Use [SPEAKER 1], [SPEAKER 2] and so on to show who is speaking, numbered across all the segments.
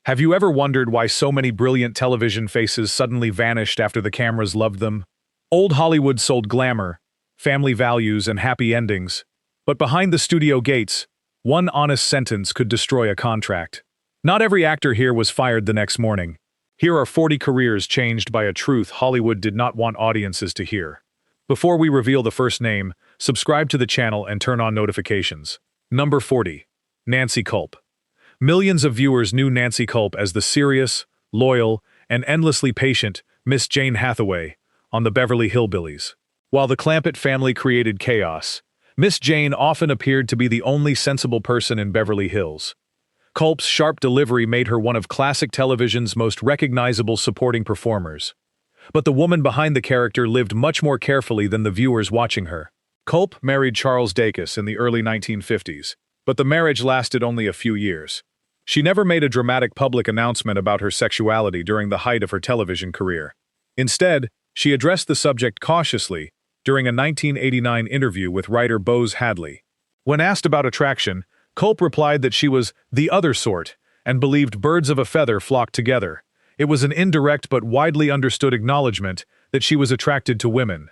[SPEAKER 1] Have you ever wondered why so many brilliant television faces suddenly vanished after the cameras loved them? Old Hollywood sold glamour, family values, and happy endings. But behind the studio gates, one honest sentence could destroy a contract. Not every actor here was fired the next morning. Here are 40 careers changed by a truth Hollywood did not want audiences to hear. Before we reveal the first name, subscribe to the channel and turn on notifications. Number 40. Nancy Culp. Millions of viewers knew Nancy Culp as the serious, loyal, and endlessly patient Miss Jane Hathaway on the Beverly Hillbillies. While the Clampett family created chaos, Miss Jane often appeared to be the only sensible person in Beverly Hills. Culp's sharp delivery made her one of classic television's most recognizable supporting performers. But the woman behind the character lived much more carefully than the viewers watching her. Culp married Charles Dacus in the early 1950s, but the marriage lasted only a few years. She never made a dramatic public announcement about her sexuality during the height of her television career. Instead, she addressed the subject cautiously during a 1989 interview with writer Bose Hadley. When asked about attraction, Culp replied that she was the other sort and believed birds of a feather flocked together. It was an indirect but widely understood acknowledgement that she was attracted to women.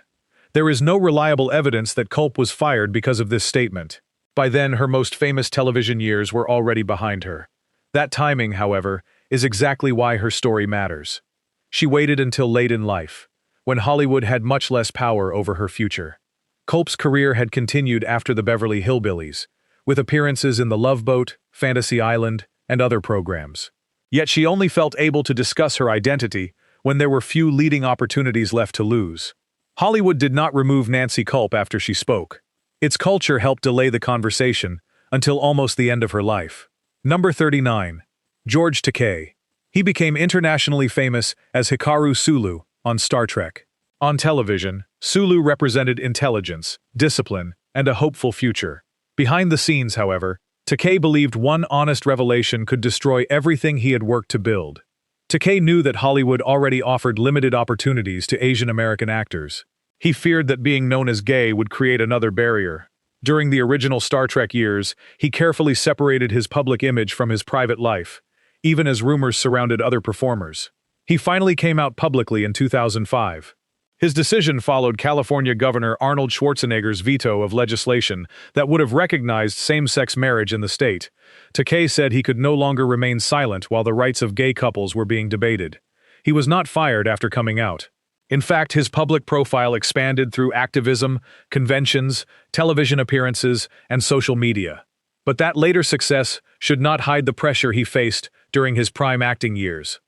[SPEAKER 1] There is no reliable evidence that Culp was fired because of this statement. By then, her most famous television years were already behind her. That timing, however, is exactly why her story matters. She waited until late in life, when Hollywood had much less power over her future. Culp's career had continued after the Beverly Hillbillies, with appearances in The Love Boat, Fantasy Island, and other programs. Yet she only felt able to discuss her identity when there were few leading opportunities left to lose. Hollywood did not remove Nancy Culp after she spoke. Its culture helped delay the conversation until almost the end of her life. Number 39. George Takei. He became internationally famous as Hikaru Sulu on Star Trek. On television, Sulu represented intelligence, discipline, and a hopeful future. Behind the scenes, however, Takei believed one honest revelation could destroy everything he had worked to build. Takei knew that Hollywood already offered limited opportunities to Asian American actors. He feared that being known as gay would create another barrier. During the original Star Trek years, he carefully separated his public image from his private life, even as rumors surrounded other performers. He finally came out publicly in 2005. His decision followed California Governor Arnold Schwarzenegger's veto of legislation that would have recognized same-sex marriage in the state. Takei said he could no longer remain silent while the rights of gay couples were being debated. He was not fired after coming out. In fact, his public profile expanded through activism, conventions, television appearances, and social media. But that later success should not hide the pressure he faced during his prime acting years.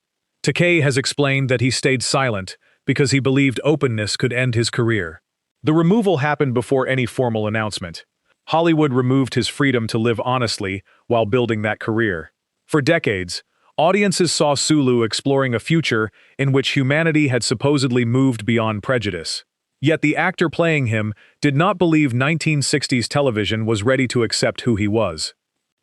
[SPEAKER 1] Takei has explained that he stayed silent because he believed openness could end his career. The removal happened before any formal announcement. Hollywood removed his freedom to live honestly while building that career. For decades, audiences saw Sulu exploring a future in which humanity had supposedly moved beyond prejudice. Yet the actor playing him did not believe 1960s television was ready to accept who he was.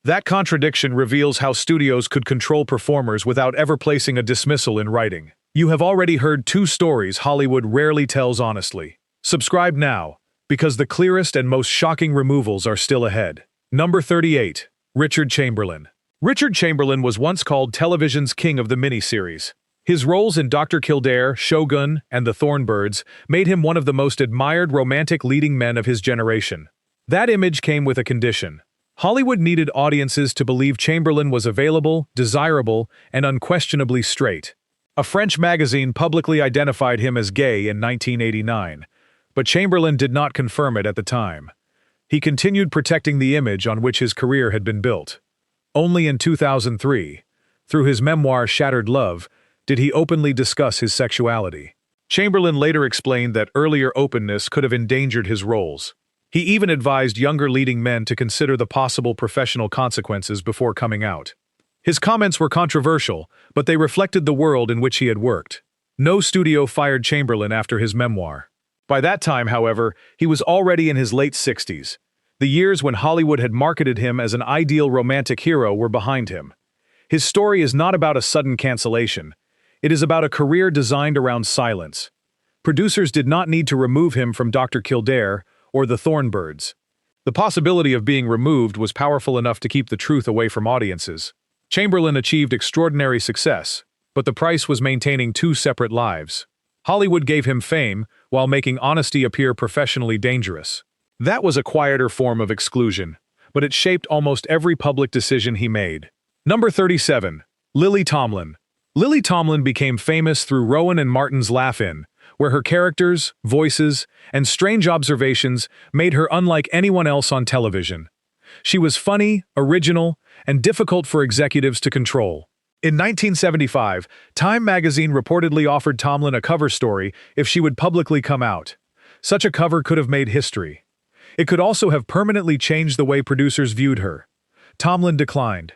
[SPEAKER 1] That contradiction reveals how studios could control performers without ever placing a dismissal in writing. You have already heard two stories Hollywood rarely tells honestly. Subscribe now, because the clearest and most shocking removals are still ahead. Number 38. Richard Chamberlain. Richard Chamberlain was once called television's king of the miniseries. His roles in Dr. Kildare, Shogun, and The Thornbirds made him one of the most admired romantic leading men of his generation. That image came with a condition. Hollywood needed audiences to believe Chamberlain was available, desirable, and unquestionably straight. A French magazine publicly identified him as gay in 1989, but Chamberlain did not confirm it at the time. He continued protecting the image on which his career had been built. Only in 2003, through his memoir Shattered Love, did he openly discuss his sexuality. Chamberlain later explained that earlier openness could have endangered his roles. He even advised younger leading men to consider the possible professional consequences before coming out. His comments were controversial, but they reflected the world in which he had worked. No studio fired Chamberlain after his memoir. By that time, however, he was already in his late 60s. The years when Hollywood had marketed him as an ideal romantic hero were behind him. His story is not about a sudden cancellation. It is about a career designed around silence. Producers did not need to remove him from Dr. Kildare or The Thornbirds. The possibility of being removed was powerful enough to keep the truth away from audiences. Chamberlain achieved extraordinary success, but the price was maintaining two separate lives. Hollywood gave him fame while making honesty appear professionally dangerous. That was a quieter form of exclusion, but it shaped almost every public decision he made. Number 37. Lily Tomlin. Lily Tomlin became famous through Rowan and Martin's Laugh-In, where her characters, voices, and strange observations made her unlike anyone else on television. She was funny, original, and difficult for executives to control. In 1975, Time magazine reportedly offered Tomlin a cover story if she would publicly come out. Such a cover could have made history. It could also have permanently changed the way producers viewed her. Tomlin declined.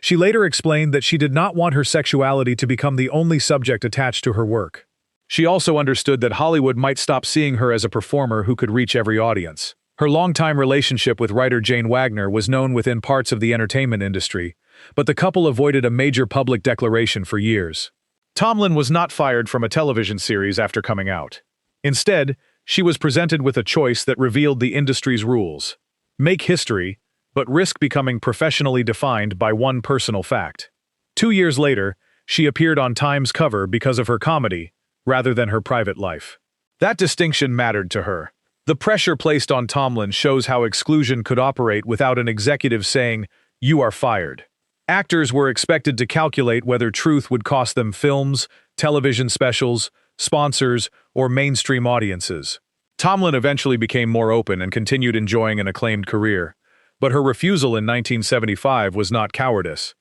[SPEAKER 1] She later explained that she did not want her sexuality to become the only subject attached to her work. She also understood that Hollywood might stop seeing her as a performer who could reach every audience. Her longtime relationship with writer Jane Wagner was known within parts of the entertainment industry, but the couple avoided a major public declaration for years. Tomlin was not fired from a television series after coming out. Instead, she was presented with a choice that revealed the industry's rules. Make history, but risk becoming professionally defined by one personal fact. 2 years later, she appeared on Time's cover because of her comedy, rather than her private life. That distinction mattered to her. The pressure placed on Tomlin shows how exclusion could operate without an executive saying, "You are fired." Actors were expected to calculate whether truth would cost them films, television specials, sponsors, or mainstream audiences. Tomlin eventually became more open and continued enjoying an acclaimed career. But her refusal in 1975 was not cowardice.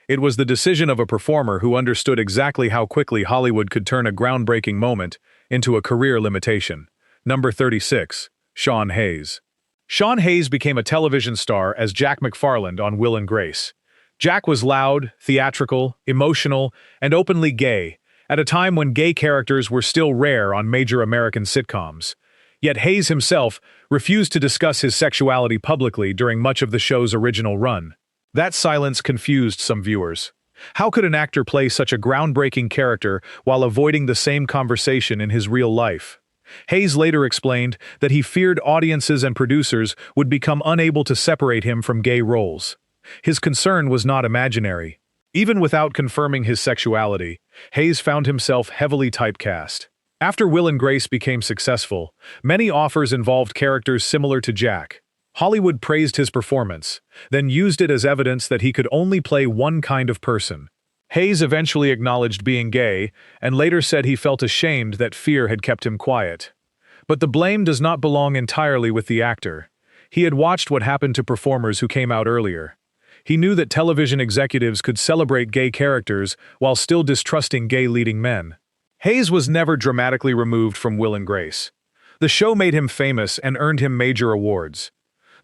[SPEAKER 1] It was the decision of a performer who understood exactly how quickly Hollywood could turn a groundbreaking moment into a career limitation. Number 36. Sean Hayes. Sean Hayes became a television star as Jack McFarland on Will and Grace. Jack was loud, theatrical, emotional, and openly gay, at a time when gay characters were still rare on major American sitcoms. Yet Hayes himself refused to discuss his sexuality publicly during much of the show's original run. That silence confused some viewers. How could an actor play such a groundbreaking character while avoiding the same conversation in his real life? Hayes later explained that he feared audiences and producers would become unable to separate him from gay roles. His concern was not imaginary. Even without confirming his sexuality, Hayes found himself heavily typecast. After Will and Grace became successful, many offers involved characters similar to Jack. Hollywood praised his performance, then used it as evidence that he could only play one kind of person. Hayes eventually acknowledged being gay, and later said he felt ashamed that fear had kept him quiet. But the blame does not belong entirely with the actor. He had watched what happened to performers who came out earlier. He knew that television executives could celebrate gay characters while still distrusting gay leading men. Hayes was never dramatically removed from Will and Grace. The show made him famous and earned him major awards.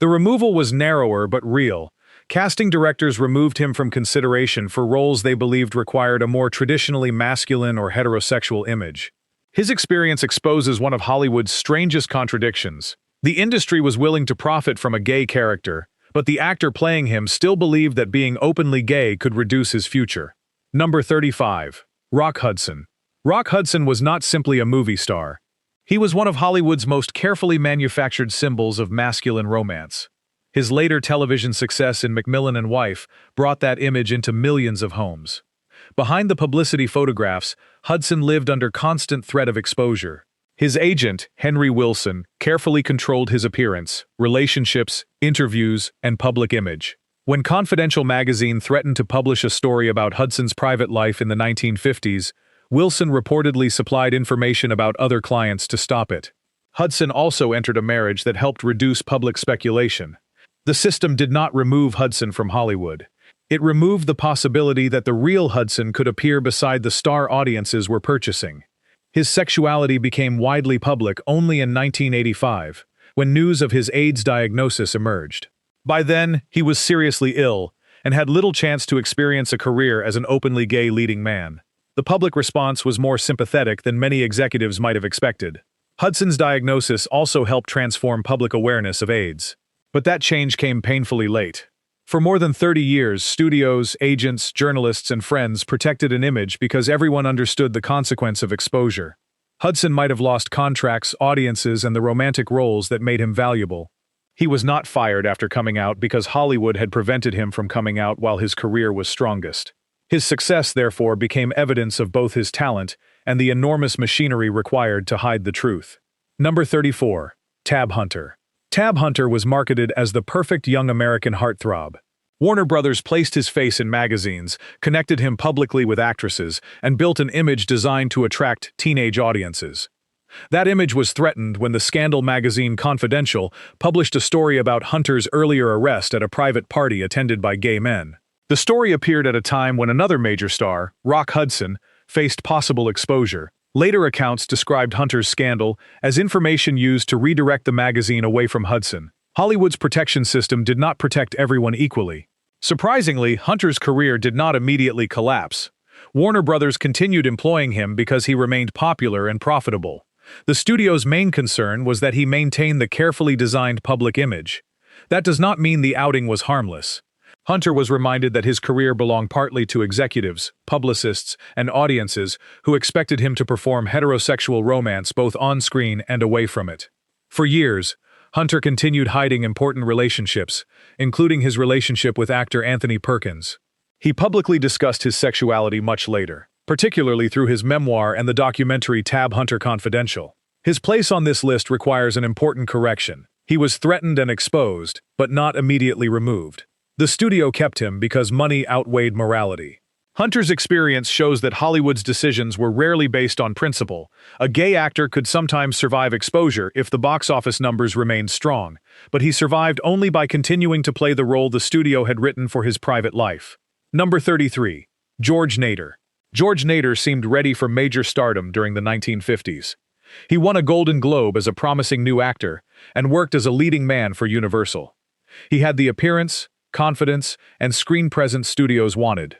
[SPEAKER 1] The removal was narrower but real. Casting directors removed him from consideration for roles they believed required a more traditionally masculine or heterosexual image. His experience exposes one of Hollywood's strangest contradictions. The industry was willing to profit from a gay character, but the actor playing him still believed that being openly gay could reduce his future. Number 35. Rock Hudson. Rock Hudson was not simply a movie star. He was one of Hollywood's most carefully manufactured symbols of masculine romance. His later television success in McMillan and Wife brought that image into millions of homes. Behind the publicity photographs, Hudson lived under constant threat of exposure. His agent, Henry Wilson, carefully controlled his appearance, relationships, interviews, and public image. When Confidential magazine threatened to publish a story about Hudson's private life in the 1950s, Wilson reportedly supplied information about other clients to stop it. Hudson also entered a marriage that helped reduce public speculation. The system did not remove Hudson from Hollywood. It removed the possibility that the real Hudson could appear beside the star audiences were purchasing. His sexuality became widely public only in 1985, when news of his AIDS diagnosis emerged. By then, he was seriously ill and had little chance to experience a career as an openly gay leading man. The public response was more sympathetic than many executives might have expected. Hudson's diagnosis also helped transform public awareness of AIDS. But that change came painfully late. For more than 30 years, studios, agents, journalists, and friends protected an image because everyone understood the consequence of exposure. Hudson might have lost contracts, audiences, and the romantic roles that made him valuable. He was not fired after coming out because Hollywood had prevented him from coming out while his career was strongest. His success, therefore, became evidence of both his talent and the enormous machinery required to hide the truth. Number 34. Tab Hunter. Tab Hunter was marketed as the perfect young American heartthrob. Warner Brothers placed his face in magazines, connected him publicly with actresses, and built an image designed to attract teenage audiences. That image was threatened when the scandal magazine Confidential published a story about Hunter's earlier arrest at a private party attended by gay men. The story appeared at a time when another major star, Rock Hudson, faced possible exposure. Later accounts described Hunter's scandal as information used to redirect the magazine away from Hudson. Hollywood's protection system did not protect everyone equally. Surprisingly, Hunter's career did not immediately collapse. Warner Brothers continued employing him because he remained popular and profitable. The studio's main concern was that he maintained the carefully designed public image. That does not mean the outing was harmless. Hunter was reminded that his career belonged partly to executives, publicists, and audiences who expected him to perform heterosexual romance both on-screen and away from it. For years, Hunter continued hiding important relationships, including his relationship with actor Anthony Perkins. He publicly discussed his sexuality much later, particularly through his memoir and the documentary Tab Hunter Confidential. His place on this list requires an important correction. He was threatened and exposed, but not immediately removed. The studio kept him because money outweighed morality. Hunter's experience shows that Hollywood's decisions were rarely based on principle. A gay actor could sometimes survive exposure if the box office numbers remained strong, but he survived only by continuing to play the role the studio had written for his private life. Number 33. George Nader. George Nader seemed ready for major stardom during the 1950s. He won a Golden Globe as a promising new actor and worked as a leading man for Universal. He had the appearance, confidence, and screen presence studios wanted.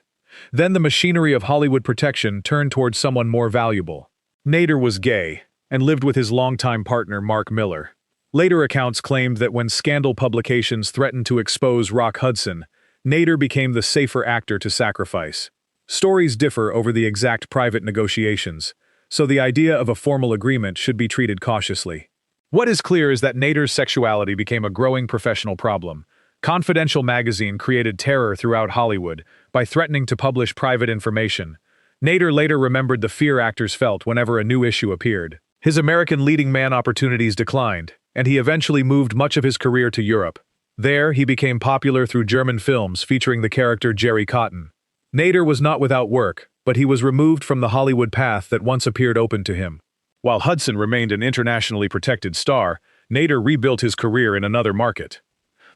[SPEAKER 1] Then the machinery of Hollywood protection turned toward someone more valuable. Nader was gay and lived with his longtime partner Mark Miller. Later accounts claimed that when scandal publications threatened to expose Rock Hudson, Nader became the safer actor to sacrifice. Stories differ over the exact private negotiations, so the idea of a formal agreement should be treated cautiously. What is clear is that Nader's sexuality became a growing professional problem. Confidential magazine created terror throughout Hollywood by threatening to publish private information. Nader later remembered the fear actors felt whenever a new issue appeared. His American leading man opportunities declined, and he eventually moved much of his career to Europe. There, he became popular through German films featuring the character Jerry Cotton. Nader was not without work, but he was removed from the Hollywood path that once appeared open to him. While Hudson remained an internationally protected star, Nader rebuilt his career in another market.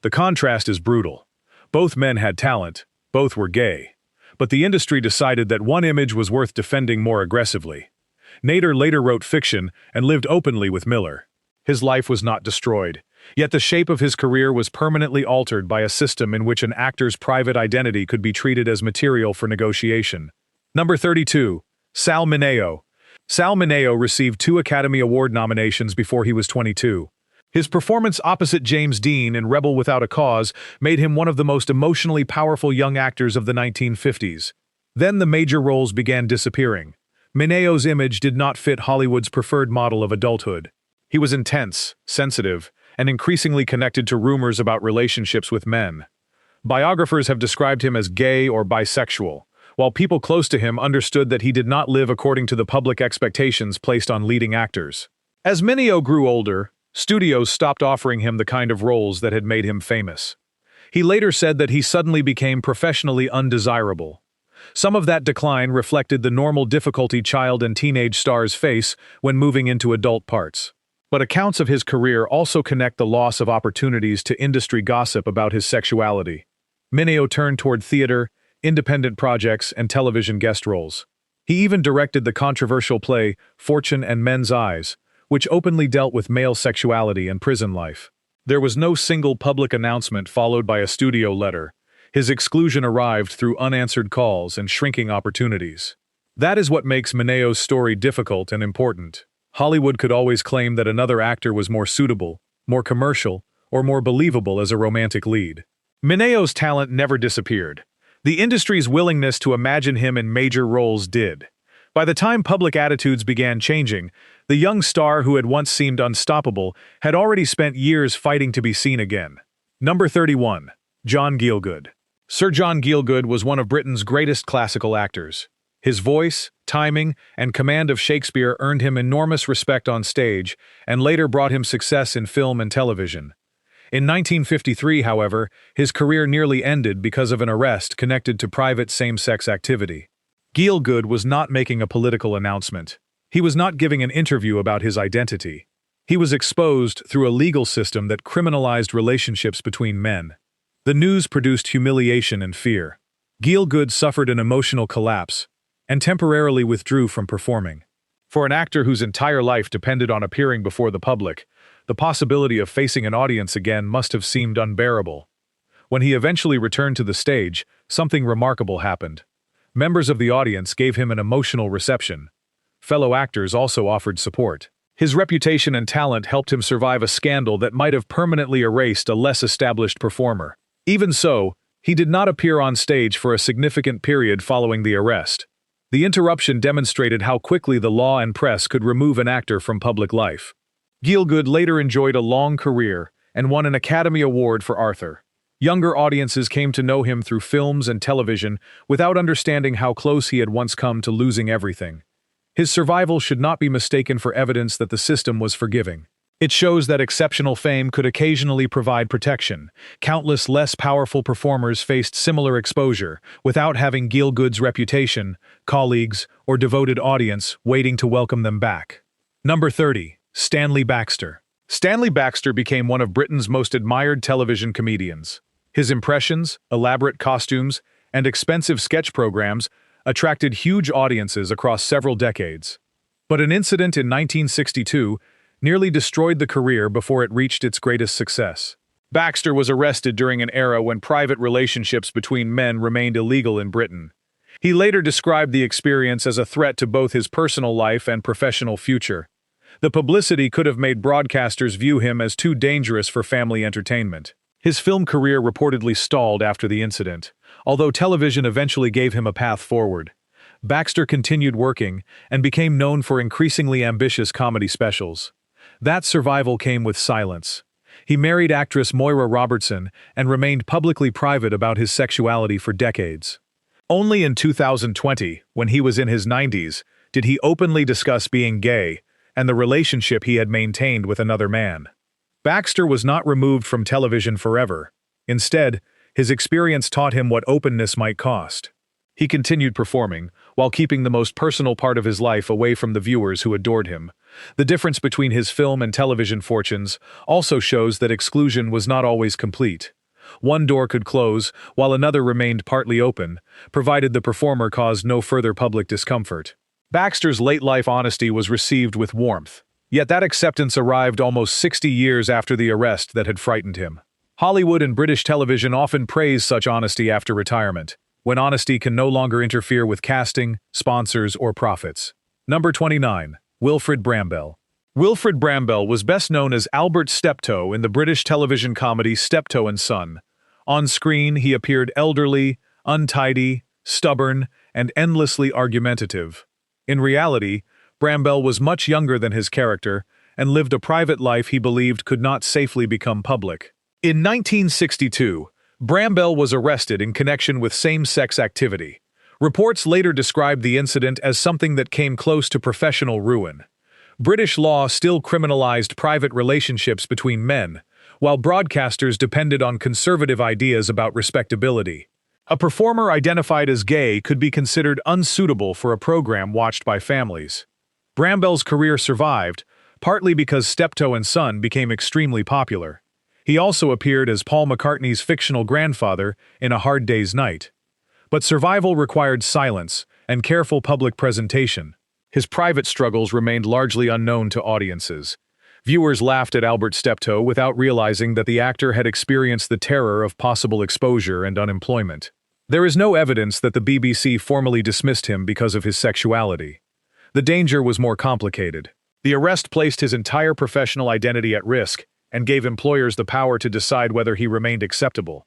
[SPEAKER 1] The contrast is brutal. Both men had talent, both were gay. But the industry decided that one image was worth defending more aggressively. Nader later wrote fiction and lived openly with Miller. His life was not destroyed, yet the shape of his career was permanently altered by a system in which an actor's private identity could be treated as material for negotiation. Number 32. Sal Mineo. Sal Mineo received 2 Academy Award nominations before he was 22. His performance opposite James Dean in Rebel Without a Cause made him one of the most emotionally powerful young actors of the 1950s. Then the major roles began disappearing. Mineo's image did not fit Hollywood's preferred model of adulthood. He was intense, sensitive, and increasingly connected to rumors about relationships with men. Biographers have described him as gay or bisexual, while people close to him understood that he did not live according to the public expectations placed on leading actors. As Mineo grew older, studios stopped offering him the kind of roles that had made him famous. He later said that he suddenly became professionally undesirable. Some of that decline reflected the normal difficulty child and teenage stars face when moving into adult parts. But accounts of his career also connect the loss of opportunities to industry gossip about his sexuality. Mineo turned toward theater, independent projects, and television guest roles. He even directed the controversial play Fortune and Men's Eyes, which openly dealt with male sexuality and prison life. There was no single public announcement followed by a studio letter. His exclusion arrived through unanswered calls and shrinking opportunities. That is what makes Mineo's story difficult and important. Hollywood could always claim that another actor was more suitable, more commercial, or more believable as a romantic lead. Mineo's talent never disappeared. The industry's willingness to imagine him in major roles did. By the time public attitudes began changing, the young star who had once seemed unstoppable had already spent years fighting to be seen again. Number 31. John Gielgud. Sir John Gielgud was one of Britain's greatest classical actors. His voice, timing, and command of Shakespeare earned him enormous respect on stage and later brought him success in film and television. In 1953, however, his career nearly ended because of an arrest connected to private same-sex activity. Gielgud was not making a political announcement. He was not giving an interview about his identity. He was exposed through a legal system that criminalized relationships between men. The news produced humiliation and fear. Gielgud suffered an emotional collapse and temporarily withdrew from performing. For an actor whose entire life depended on appearing before the public, the possibility of facing an audience again must have seemed unbearable. When he eventually returned to the stage, something remarkable happened. Members of the audience gave him an emotional reception. Fellow actors also offered support. His reputation and talent helped him survive a scandal that might have permanently erased a less established performer. Even so, he did not appear on stage for a significant period following the arrest. The interruption demonstrated how quickly the law and press could remove an actor from public life. Gielgud later enjoyed a long career and won an Academy Award for Arthur. Younger audiences came to know him through films and television without understanding how close he had once come to losing everything. His survival should not be mistaken for evidence that the system was forgiving. It shows that exceptional fame could occasionally provide protection. Countless less powerful performers faced similar exposure without having Gielgud's reputation, colleagues, or devoted audience waiting to welcome them back. Number 30. Stanley Baxter. Stanley Baxter became one of Britain's most admired television comedians. His impressions, elaborate costumes, and expensive sketch programs attracted huge audiences across several decades. But an incident in 1962 nearly destroyed the career before it reached its greatest success. Baxter was arrested during an era when private relationships between men remained illegal in Britain. He later described the experience as a threat to both his personal life and professional future. The publicity could have made broadcasters view him as too dangerous for family entertainment. His film career reportedly stalled after the incident, although television eventually gave him a path forward. Baxter continued working and became known for increasingly ambitious comedy specials. That survival came with silence. He married actress Moira Robertson and remained publicly private about his sexuality for decades. Only in 2020, when he was in his 90s, did he openly discuss being gay and the relationship he had maintained with another man. Baxter was not removed from television forever. Instead, his experience taught him what openness might cost. He continued performing, while keeping the most personal part of his life away from the viewers who adored him. The difference between his film and television fortunes also shows that exclusion was not always complete. One door could close, while another remained partly open, provided the performer caused no further public discomfort. Baxter's late-life honesty was received with warmth, yet that acceptance arrived almost 60 years after the arrest that had frightened him. Hollywood and British television often praise such honesty after retirement, when honesty can no longer interfere with casting, sponsors, or profits. Number 29. Wilfrid Brambell. Wilfrid Brambell was best known as Albert Steptoe in the British television comedy Steptoe and Son. On screen, he appeared elderly, untidy, stubborn, and endlessly argumentative. In reality, Brambell was much younger than his character and lived a private life he believed could not safely become public. In 1962, Brambell was arrested in connection with same-sex activity. Reports later described the incident as something that came close to professional ruin. British law still criminalized private relationships between men, while broadcasters depended on conservative ideas about respectability. A performer identified as gay could be considered unsuitable for a program watched by families. Brambell's career survived, partly because Steptoe and Son became extremely popular. He also appeared as Paul McCartney's fictional grandfather in A Hard Day's Night. But survival required silence and careful public presentation. His private struggles remained largely unknown to audiences. Viewers laughed at Albert Steptoe without realizing that the actor had experienced the terror of possible exposure and unemployment. There is no evidence that the BBC formally dismissed him because of his sexuality. The danger was more complicated. The arrest placed his entire professional identity at risk and gave employers the power to decide whether he remained acceptable.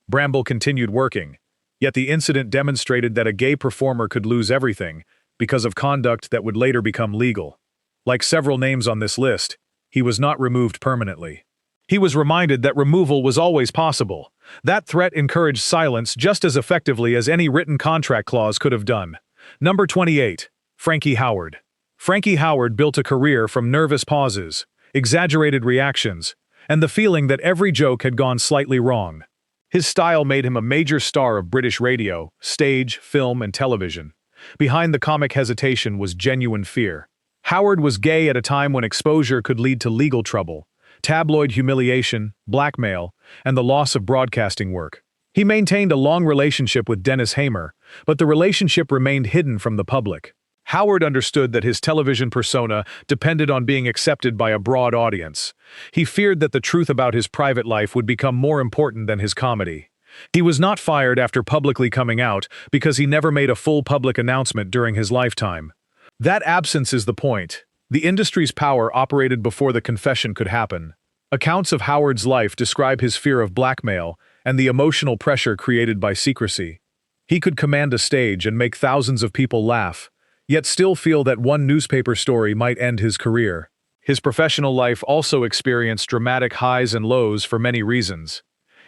[SPEAKER 1] Brambell continued working, yet the incident demonstrated that a gay performer could lose everything, because of conduct that would later become legal. Like several names on this list, he was not removed permanently. He was reminded that removal was always possible. That threat encouraged silence just as effectively as any written contract clause could have done. Number 28. Frankie Howerd. Frankie Howerd built a career from nervous pauses, exaggerated reactions, and the feeling that every joke had gone slightly wrong. His style made him a major star of British radio, stage, film, and television. Behind the comic hesitation was genuine fear. Howerd was gay at a time when exposure could lead to legal trouble, tabloid humiliation, blackmail, and the loss of broadcasting work. He maintained a long relationship with Dennis Hamer, but the relationship remained hidden from the public. Howerd understood that his television persona depended on being accepted by a broad audience. He feared that the truth about his private life would become more important than his comedy. He was not fired after publicly coming out because he never made a full public announcement during his lifetime. That absence is the point. The industry's power operated before the confession could happen. Accounts of Howard's life describe his fear of blackmail and the emotional pressure created by secrecy. He could command a stage and make thousands of people laugh, yet still feel that one newspaper story might end his career. His professional life also experienced dramatic highs and lows for many reasons,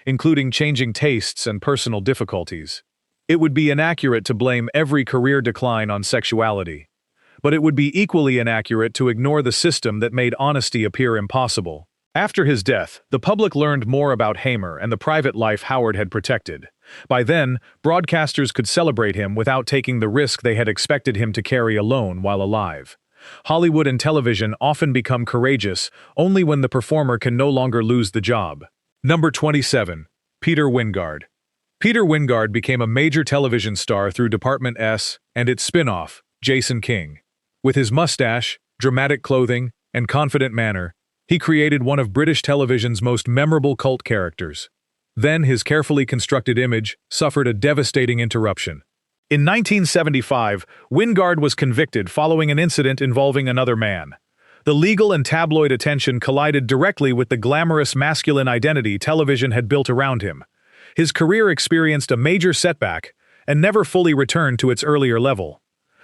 [SPEAKER 1] including changing tastes and personal difficulties. It would be inaccurate to blame every career decline on sexuality, but it would be equally inaccurate to ignore the system that made honesty appear impossible. After his death, the public learned more about Hamer and the private life Howerd had protected. By then, broadcasters could celebrate him without taking the risk they had expected him to carry alone while alive. Hollywood and television often become courageous only when the performer can no longer lose the job. Number 27. Peter Wyngarde. Peter Wyngarde became a major television star through Department S and its spin-off, Jason King. With his mustache, dramatic clothing, and confident manner, he created one of British television's most memorable cult characters. Then his carefully constructed image suffered a devastating interruption. In 1975, Wyngarde was convicted following an incident involving another man. The legal and tabloid attention collided directly with the glamorous masculine identity television had built around him. His career experienced a major setback and never fully returned to its earlier level.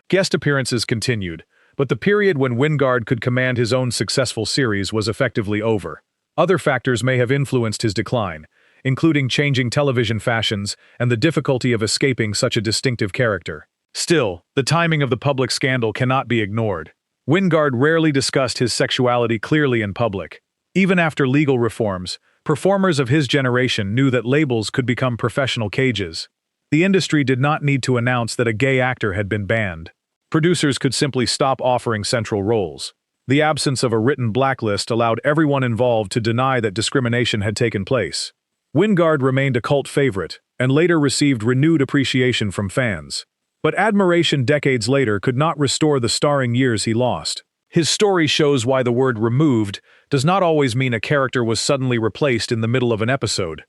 [SPEAKER 1] Guest appearances continued, but the period when Wyngarde could command his own successful series was effectively over. Other factors may have influenced his decline, including changing television fashions and the difficulty of escaping such a distinctive character. Still, the timing of the public scandal cannot be ignored. Wyngarde rarely discussed his sexuality clearly in public. Even after legal reforms, performers of his generation knew that labels could become professional cages. The industry did not need to announce that a gay actor had been banned. Producers could simply stop offering central roles. The absence of a written blacklist allowed everyone involved to deny that discrimination had taken place. Wyngarde remained a cult favorite, and later received renewed appreciation from fans. But admiration decades later could not restore the starring years he lost. His story shows why the word removed does not always mean a character was suddenly replaced in the middle of an episode.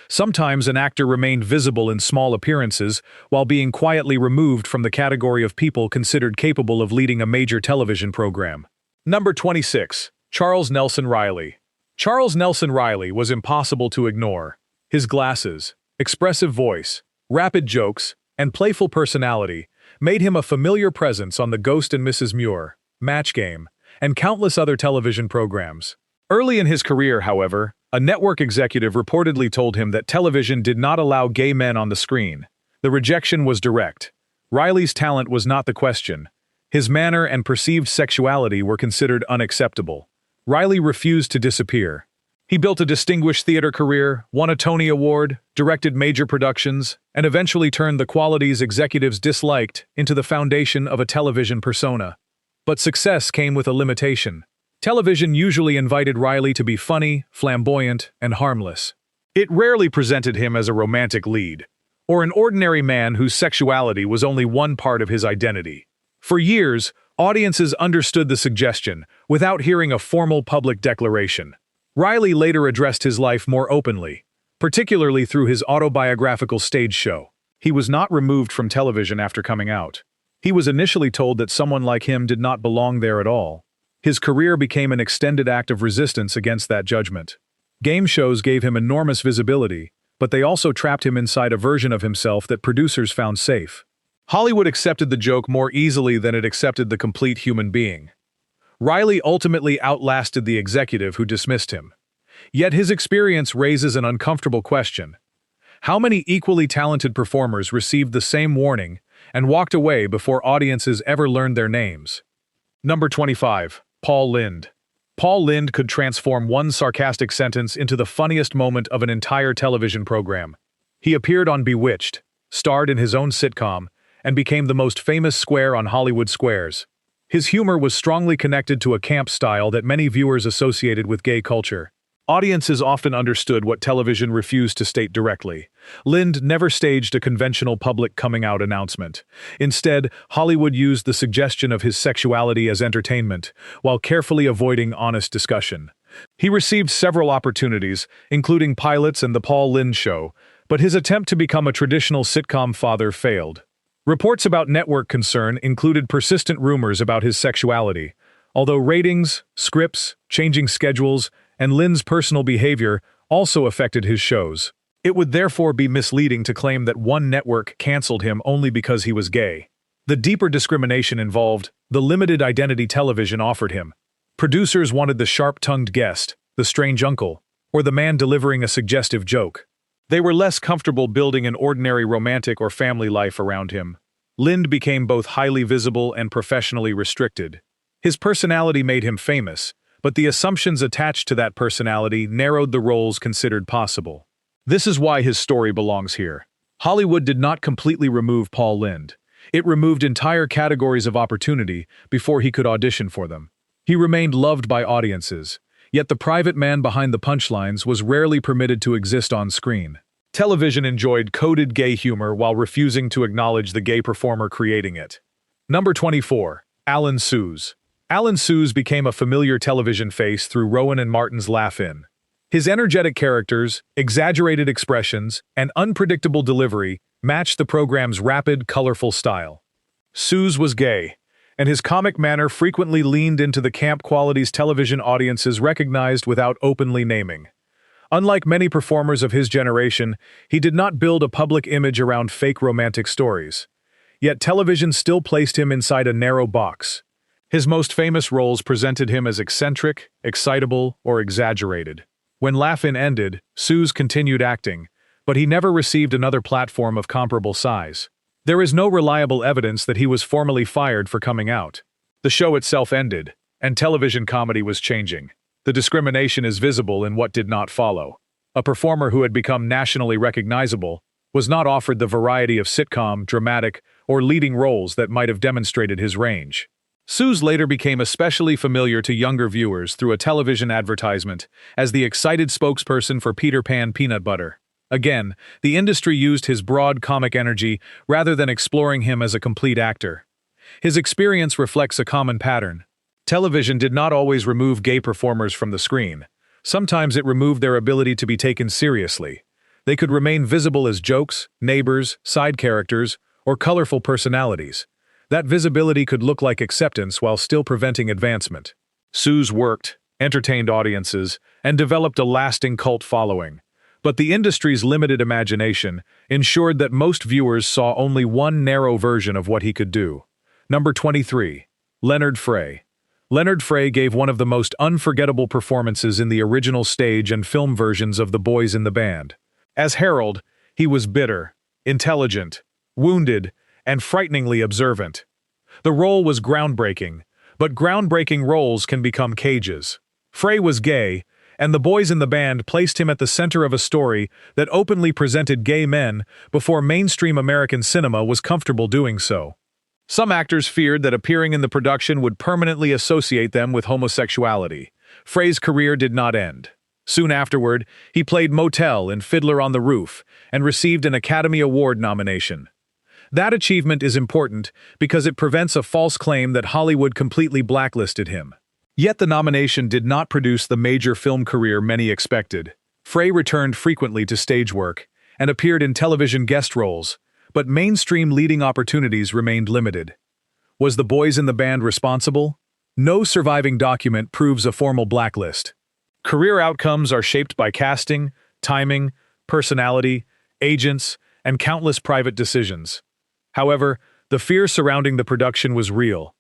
[SPEAKER 1] Sometimes an actor remained visible in small appearances while being quietly removed from the category of people considered capable of leading a major television program. Number 26. Charles Nelson Reilly. Charles Nelson Reilly was impossible to ignore. His glasses, expressive voice, rapid jokes, and playful personality made him a familiar presence on The Ghost and Mrs. Muir, Match Game, and countless other television programs. Early in his career, however, a network executive reportedly told him that television did not allow gay men on the screen. The rejection was direct. Reilly's talent was not the question. His manner and perceived sexuality were considered unacceptable. Reilly refused to disappear. He built a distinguished theater career, won a Tony Award, directed major productions, and eventually turned the qualities executives disliked into the foundation of a television persona. But success came with a limitation. Television usually invited Reilly to be funny, flamboyant, and harmless. It rarely presented him as a romantic lead, or an ordinary man whose sexuality was only one part of his identity. For years, audiences understood the suggestion without hearing a formal public declaration. Reilly later addressed his life more openly, particularly through his autobiographical stage show. He was not removed from television after coming out. He was initially told that someone like him did not belong there at all. His career became an extended act of resistance against that judgment. Game shows gave him enormous visibility, but they also trapped him inside a version of himself that producers found safe. Hollywood accepted the joke more easily than it accepted the complete human being. Riley ultimately outlasted the executive who dismissed him. Yet his experience raises an uncomfortable question. How many equally talented performers received the same warning and walked away before audiences ever learned their names? Number 25. Paul Lynde. Paul Lynde could transform one sarcastic sentence into the funniest moment of an entire television program. He appeared on Bewitched, starred in his own sitcom, and became the most famous square on Hollywood squares. His humor was strongly connected to a camp style that many viewers associated with gay culture. Audiences often understood what television refused to state directly. Lynde never staged a conventional public coming-out announcement. Instead, Hollywood used the suggestion of his sexuality as entertainment, while carefully avoiding honest discussion. He received several opportunities, including pilots and The Paul Lynde Show, but his attempt to become a traditional sitcom father failed. Reports about network concern included persistent rumors about his sexuality, although ratings, scripts, changing schedules, and Lynde's personal behavior also affected his shows. It would therefore be misleading to claim that one network canceled him only because he was gay. The deeper discrimination involved the limited identity television offered him. Producers wanted the sharp-tongued guest, the strange uncle, or the man delivering a suggestive joke. They were less comfortable building an ordinary romantic or family life around him. Lynde became both highly visible and professionally restricted. His personality made him famous, but the assumptions attached to that personality narrowed the roles considered possible. This is why his story belongs here. Hollywood did not completely remove Paul Lynde. It removed entire categories of opportunity before he could audition for them. He remained loved by audiences, yet the private man behind the punchlines was rarely permitted to exist on screen. Television enjoyed coded gay humor while refusing to acknowledge the gay performer creating it. Number 24. Alan Suze. Alan Suze became a familiar television face through Rowan and Martin's Laugh-In. His energetic characters, exaggerated expressions, and unpredictable delivery matched the program's rapid, colorful style. Suze was gay, and his comic manner frequently leaned into the camp qualities television audiences recognized without openly naming. Unlike many performers of his generation, he did not build a public image around fake romantic stories. Yet television still placed him inside a narrow box. His most famous roles presented him as eccentric, excitable, or exaggerated. When Laugh-In ended, Suze continued acting, but he never received another platform of comparable size. There is no reliable evidence that he was formally fired for coming out. The show itself ended, and television comedy was changing. The discrimination is visible in what did not follow. A performer who had become nationally recognizable was not offered the variety of sitcom, dramatic, or leading roles that might have demonstrated his range. Suze later became especially familiar to younger viewers through a television advertisement as the excited spokesperson for Peter Pan Peanut Butter. Again, the industry used his broad comic energy rather than exploring him as a complete actor. His experience reflects a common pattern. Television did not always remove gay performers from the screen. Sometimes it removed their ability to be taken seriously. They could remain visible as jokes, neighbors, side characters, or colorful personalities. That visibility could look like acceptance while still preventing advancement. Suze worked, entertained audiences, and developed a lasting cult following. But the industry's limited imagination ensured that most viewers saw only one narrow version of what he could do. Number 23. Leonard Frey. Leonard Frey gave one of the most unforgettable performances in the original stage and film versions of The Boys in the Band. As Harold, he was bitter, intelligent, wounded, and frighteningly observant. The role was groundbreaking, but groundbreaking roles can become cages. Frey was gay, and The Boys in the Band placed him at the center of a story that openly presented gay men before mainstream American cinema was comfortable doing so. Some actors feared that appearing in the production would permanently associate them with homosexuality. Frey's career did not end. Soon afterward, he played Motel in Fiddler on the Roof and received an Academy Award nomination. That achievement is important because it prevents a false claim that Hollywood completely blacklisted him. Yet the nomination did not produce the major film career many expected. Frey returned frequently to stage work and appeared in television guest roles, but mainstream leading opportunities remained limited. Was The Boys in the Band responsible? No surviving document proves a formal blacklist. Career outcomes are shaped by casting, timing, personality, agents, and countless private decisions. However, The fear surrounding the production was real.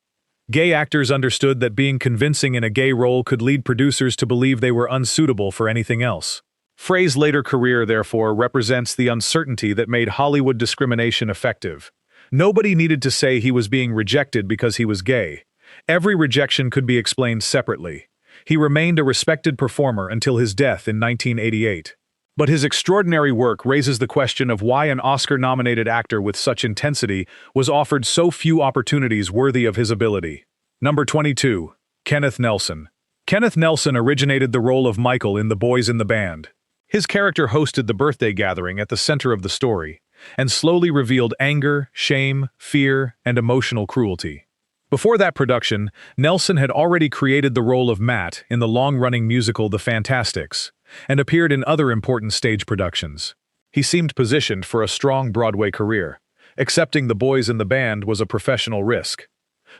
[SPEAKER 1] Gay actors understood that being convincing in a gay role could lead producers to believe they were unsuitable for anything else. Frey's later career, therefore, represents the uncertainty that made Hollywood discrimination effective. Nobody needed to say he was being rejected because he was gay. Every rejection could be explained separately. He remained a respected performer until his death in 1988. But his extraordinary work raises the question of why an Oscar-nominated actor with such intensity was offered so few opportunities worthy of his ability. Number 22. Kenneth Nelson. Kenneth Nelson originated the role of Michael in The Boys in the Band. His character hosted the birthday gathering at the center of the story, and slowly revealed anger, shame, fear, and emotional cruelty. Before that production, Nelson had already created the role of Matt in the long-running musical The Fantastics, and appeared in other important stage productions. He seemed positioned for a strong Broadway career. Accepting The Boys in the Band was a professional risk.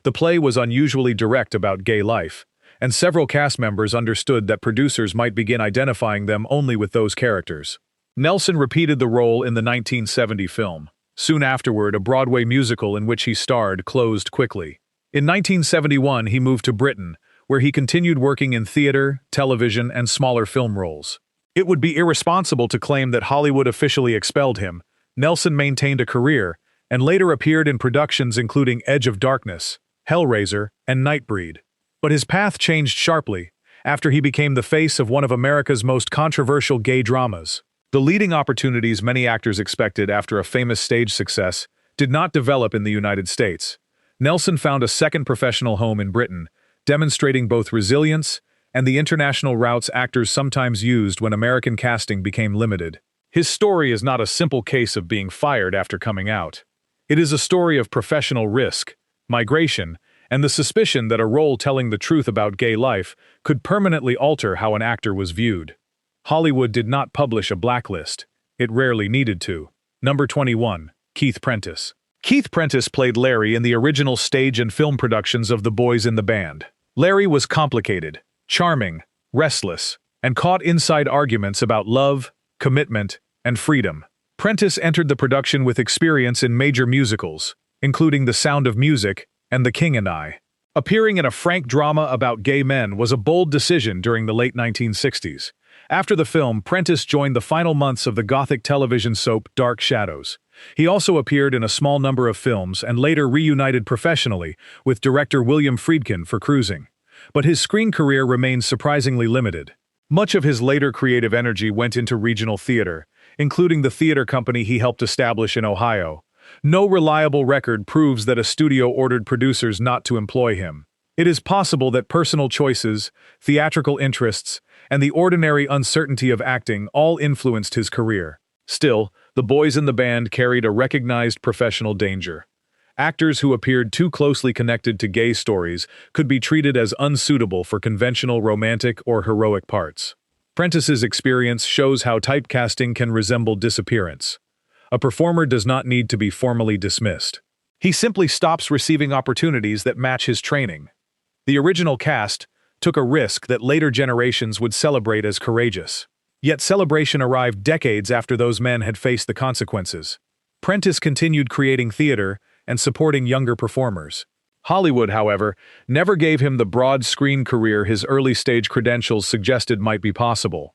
[SPEAKER 1] The play was unusually direct about gay life, and several cast members understood that producers might begin identifying them only with those characters. Nelson repeated the role in the 1970 film. Soon afterward, a Broadway musical in which he starred closed quickly. In 1971, he moved to Britain, where he continued working in theater, television, and smaller film roles. It would be irresponsible to claim that Hollywood officially expelled him. Nelson maintained a career, and later appeared in productions including Edge of Darkness, Hellraiser, and Nightbreed. But his path changed sharply after he became the face of one of America's most controversial gay dramas. The leading opportunities many actors expected after a famous stage success did not develop in the United States. Nelson found a second professional home in Britain, demonstrating both resilience and the international routes actors sometimes used when American casting became limited. His story is not a simple case of being fired after coming out. It is a story of professional risk, migration, and the suspicion that a role telling the truth about gay life could permanently alter how an actor was viewed. Hollywood did not publish a blacklist. It rarely needed to. Number 21. Keith Prentice. Keith Prentice played Larry in the original stage and film productions of The Boys in the Band. Larry was complicated, charming, restless, and caught inside arguments about love, commitment, and freedom. Prentice entered the production with experience in major musicals, including The Sound of Music and The King and I. Appearing in a frank drama about gay men was a bold decision during the late 1960s. After the film, Prentice joined the final months of the Gothic television soap Dark Shadows. He also appeared in a small number of films and later reunited professionally with director William Friedkin for Cruising. But his screen career remained surprisingly limited. Much of his later creative energy went into regional theater, including the theater company he helped establish in Ohio. No reliable record proves that a studio ordered producers not to employ him. It is possible that personal choices, theatrical interests, and the ordinary uncertainty of acting all influenced his career. Still, The Boys in the Band carried a recognized professional danger. Actors who appeared too closely connected to gay stories could be treated as unsuitable for conventional romantic or heroic parts. Prentice's experience shows how typecasting can resemble disappearance. A performer does not need to be formally dismissed. He simply stops receiving opportunities that match his training. The original cast took a risk that later generations would celebrate as courageous. Yet celebration arrived decades after those men had faced the consequences. Prentice continued creating theater and supporting younger performers. Hollywood, however, never gave him the broad screen career his early-stage credentials suggested might be possible.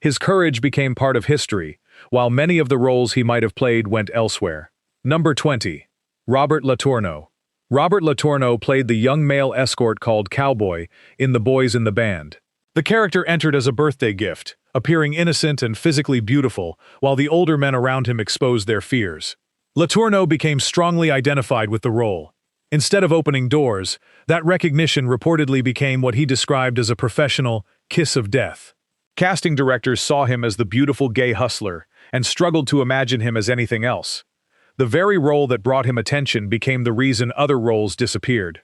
[SPEAKER 1] His courage became part of history, while many of the roles he might have played went elsewhere. Number 20. Robert LaTourneau. Robert LaTourneau played the young male escort called Cowboy in The Boys in the Band. The character entered as a birthday gift, appearing innocent and physically beautiful, while the older men around him exposed their fears. LaTourneau became strongly identified with the role. Instead of opening doors, that recognition reportedly became what he described as a professional kiss of death. Casting directors saw him as the beautiful gay hustler and struggled to imagine him as anything else. The very role that brought him attention became the reason other roles disappeared.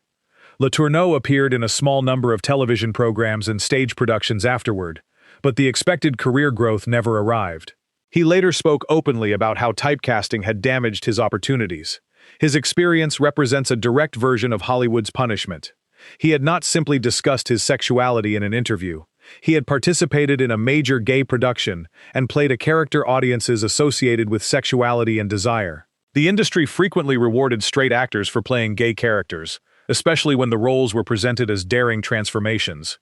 [SPEAKER 1] LaTourneau appeared in a small number of television programs and stage productions afterward, but the expected career growth never arrived. He later spoke openly about how typecasting had damaged his opportunities. His experience represents a direct version of Hollywood's punishment. He had not simply discussed his sexuality in an interview. He had participated in a major gay production and played a character audiences associated with sexuality and desire. The industry frequently rewarded straight actors for playing gay characters, especially when the roles were presented as daring transformations.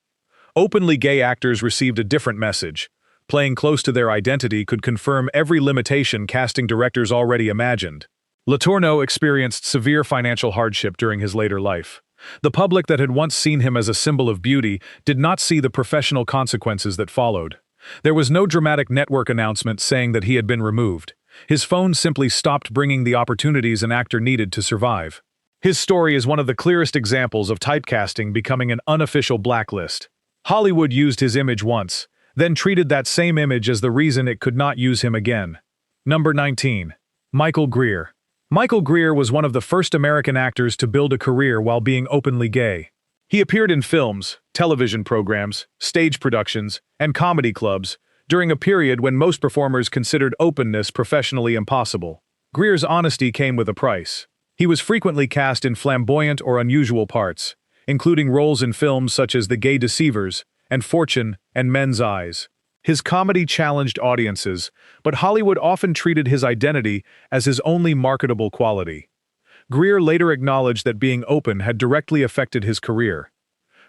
[SPEAKER 1] Openly gay actors received a different message. Playing close to their identity could confirm every limitation casting directors already imagined. Letourneau experienced severe financial hardship during his later life. The public that had once seen him as a symbol of beauty did not see the professional consequences that followed. There was no dramatic network announcement saying that he had been removed. His phone simply stopped bringing the opportunities an actor needed to survive. His story is one of the clearest examples of typecasting becoming an unofficial blacklist. Hollywood used his image once, then treated that same image as the reason it could not use him again. Number 19. Michael Greer. Michael Greer was one of the first American actors to build a career while being openly gay. He appeared in films, television programs, stage productions, and comedy clubs during a period when most performers considered openness professionally impossible. Greer's honesty came with a price. He was frequently cast in flamboyant or unusual parts, including roles in films such as The Gay Deceivers and Fortune and Men's Eyes. His comedy challenged audiences, but Hollywood often treated his identity as his only marketable quality. Greer later acknowledged that being open had directly affected his career.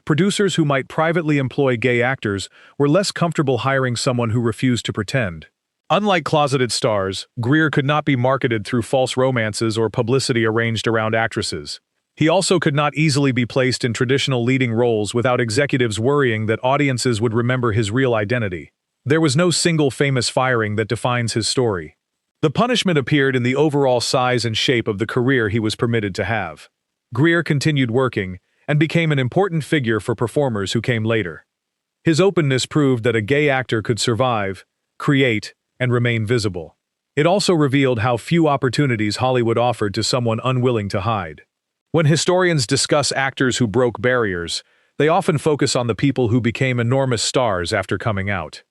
[SPEAKER 1] Producers who might privately employ gay actors were less comfortable hiring someone who refused to pretend. Unlike closeted stars, Greer could not be marketed through false romances or publicity arranged around actresses. He also could not easily be placed in traditional leading roles without executives worrying that audiences would remember his real identity. There was no single famous firing that defines his story. The punishment appeared in the overall size and shape of the career he was permitted to have. Greer continued working and became an important figure for performers who came later. His openness proved that a gay actor could survive, create, and remain visible. It also revealed how few opportunities Hollywood offered to someone unwilling to hide. When historians discuss actors who broke barriers, they often focus on the people who became enormous stars after coming out.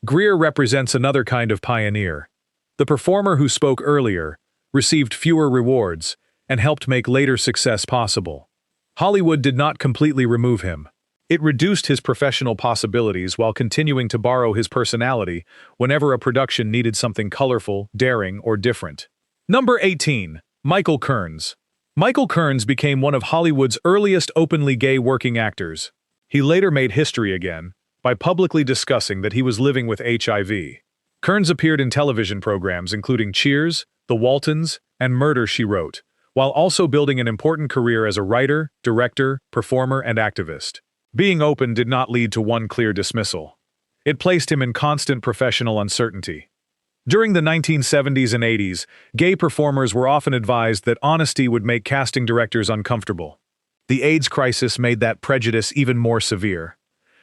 [SPEAKER 1] Greer represents another kind of pioneer. The performer who spoke earlier received fewer rewards and helped make later success possible. Hollywood did not completely remove him. It reduced his professional possibilities while continuing to borrow his personality whenever a production needed something colorful, daring, or different. Number 18. Michael Kearns. Michael Kearns became one of Hollywood's earliest openly gay working actors. He later made history again by publicly discussing that he was living with HIV. Kearns appeared in television programs including Cheers, The Waltons, and Murder, She Wrote, while also building an important career as a writer, director, performer, and activist. Being open did not lead to one clear dismissal. It placed him in constant professional uncertainty. During the 1970s and 80s, gay performers were often advised that honesty would make casting directors uncomfortable. The AIDS crisis made that prejudice even more severe.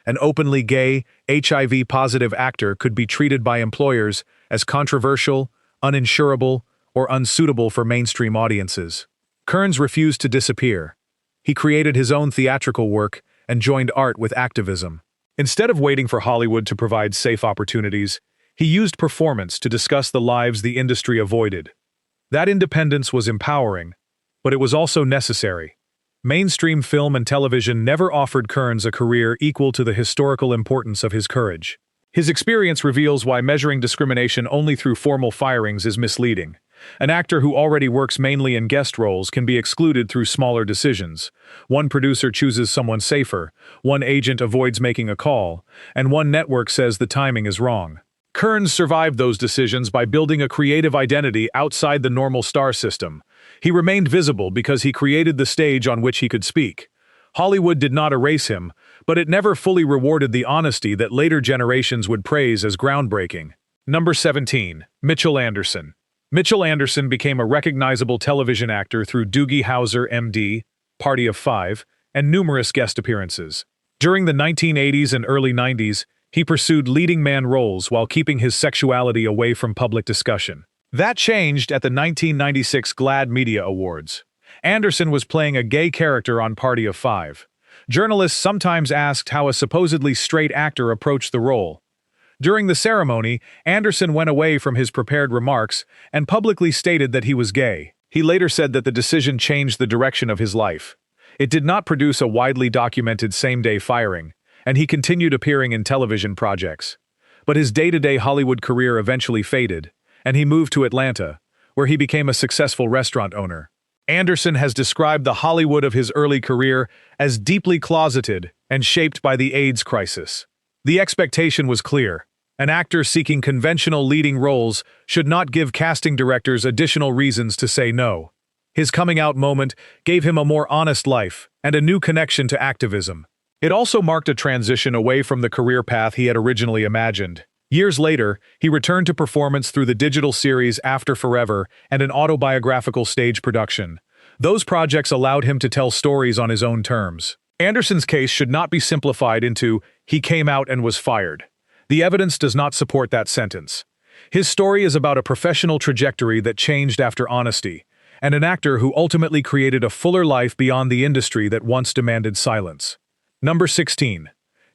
[SPEAKER 1] An openly gay, HIV-positive actor could be treated by employers as controversial, uninsurable, or unsuitable for mainstream audiences. Kearns refused to disappear. He created his own theatrical work and joined art with activism. Instead of waiting for Hollywood to provide safe opportunities, he used performance to discuss the lives the industry avoided. That independence was empowering, but it was also necessary. Mainstream film and television never offered Kearns a career equal to the historical importance of his courage. His experience reveals why measuring discrimination only through formal firings is misleading. An actor who already works mainly in guest roles can be excluded through smaller decisions. One producer chooses someone safer, one agent avoids making a call, and one network says the timing is wrong. Kearns survived those decisions by building a creative identity outside the normal star system. He remained visible because he created the stage on which he could speak. Hollywood did not erase him, but it never fully rewarded the honesty that later generations would praise as groundbreaking. Number 17. Mitchell Anderson. Mitchell Anderson became a recognizable television actor through Doogie Howser, M.D., Party of Five, and numerous guest appearances. During the 1980s and early 90s, he pursued leading man roles while keeping his sexuality away from public discussion. That changed at the 1996 GLAAD Media Awards. Anderson was playing a gay character on Party of Five. Journalists sometimes asked how a supposedly straight actor approached the role. During the ceremony, Anderson went away from his prepared remarks and publicly stated that he was gay. He later said that the decision changed the direction of his life. It did not produce a widely documented same-day firing, and he continued appearing in television projects. But his day-to-day Hollywood career eventually faded, and he moved to Atlanta, where he became a successful restaurant owner. Anderson has described the Hollywood of his early career as deeply closeted and shaped by the AIDS crisis. The expectation was clear. An actor seeking conventional leading roles should not give casting directors additional reasons to say no. His coming-out moment gave him a more honest life and a new connection to activism. It also marked a transition away from the career path he had originally imagined. Years later, he returned to performance through the digital series After Forever and an autobiographical stage production. Those projects allowed him to tell stories on his own terms. Anderson's case should not be simplified into, "he came out and was fired." The evidence does not support that sentence. His story is about a professional trajectory that changed after honesty, and an actor who ultimately created a fuller life beyond the industry that once demanded silence. Number 16.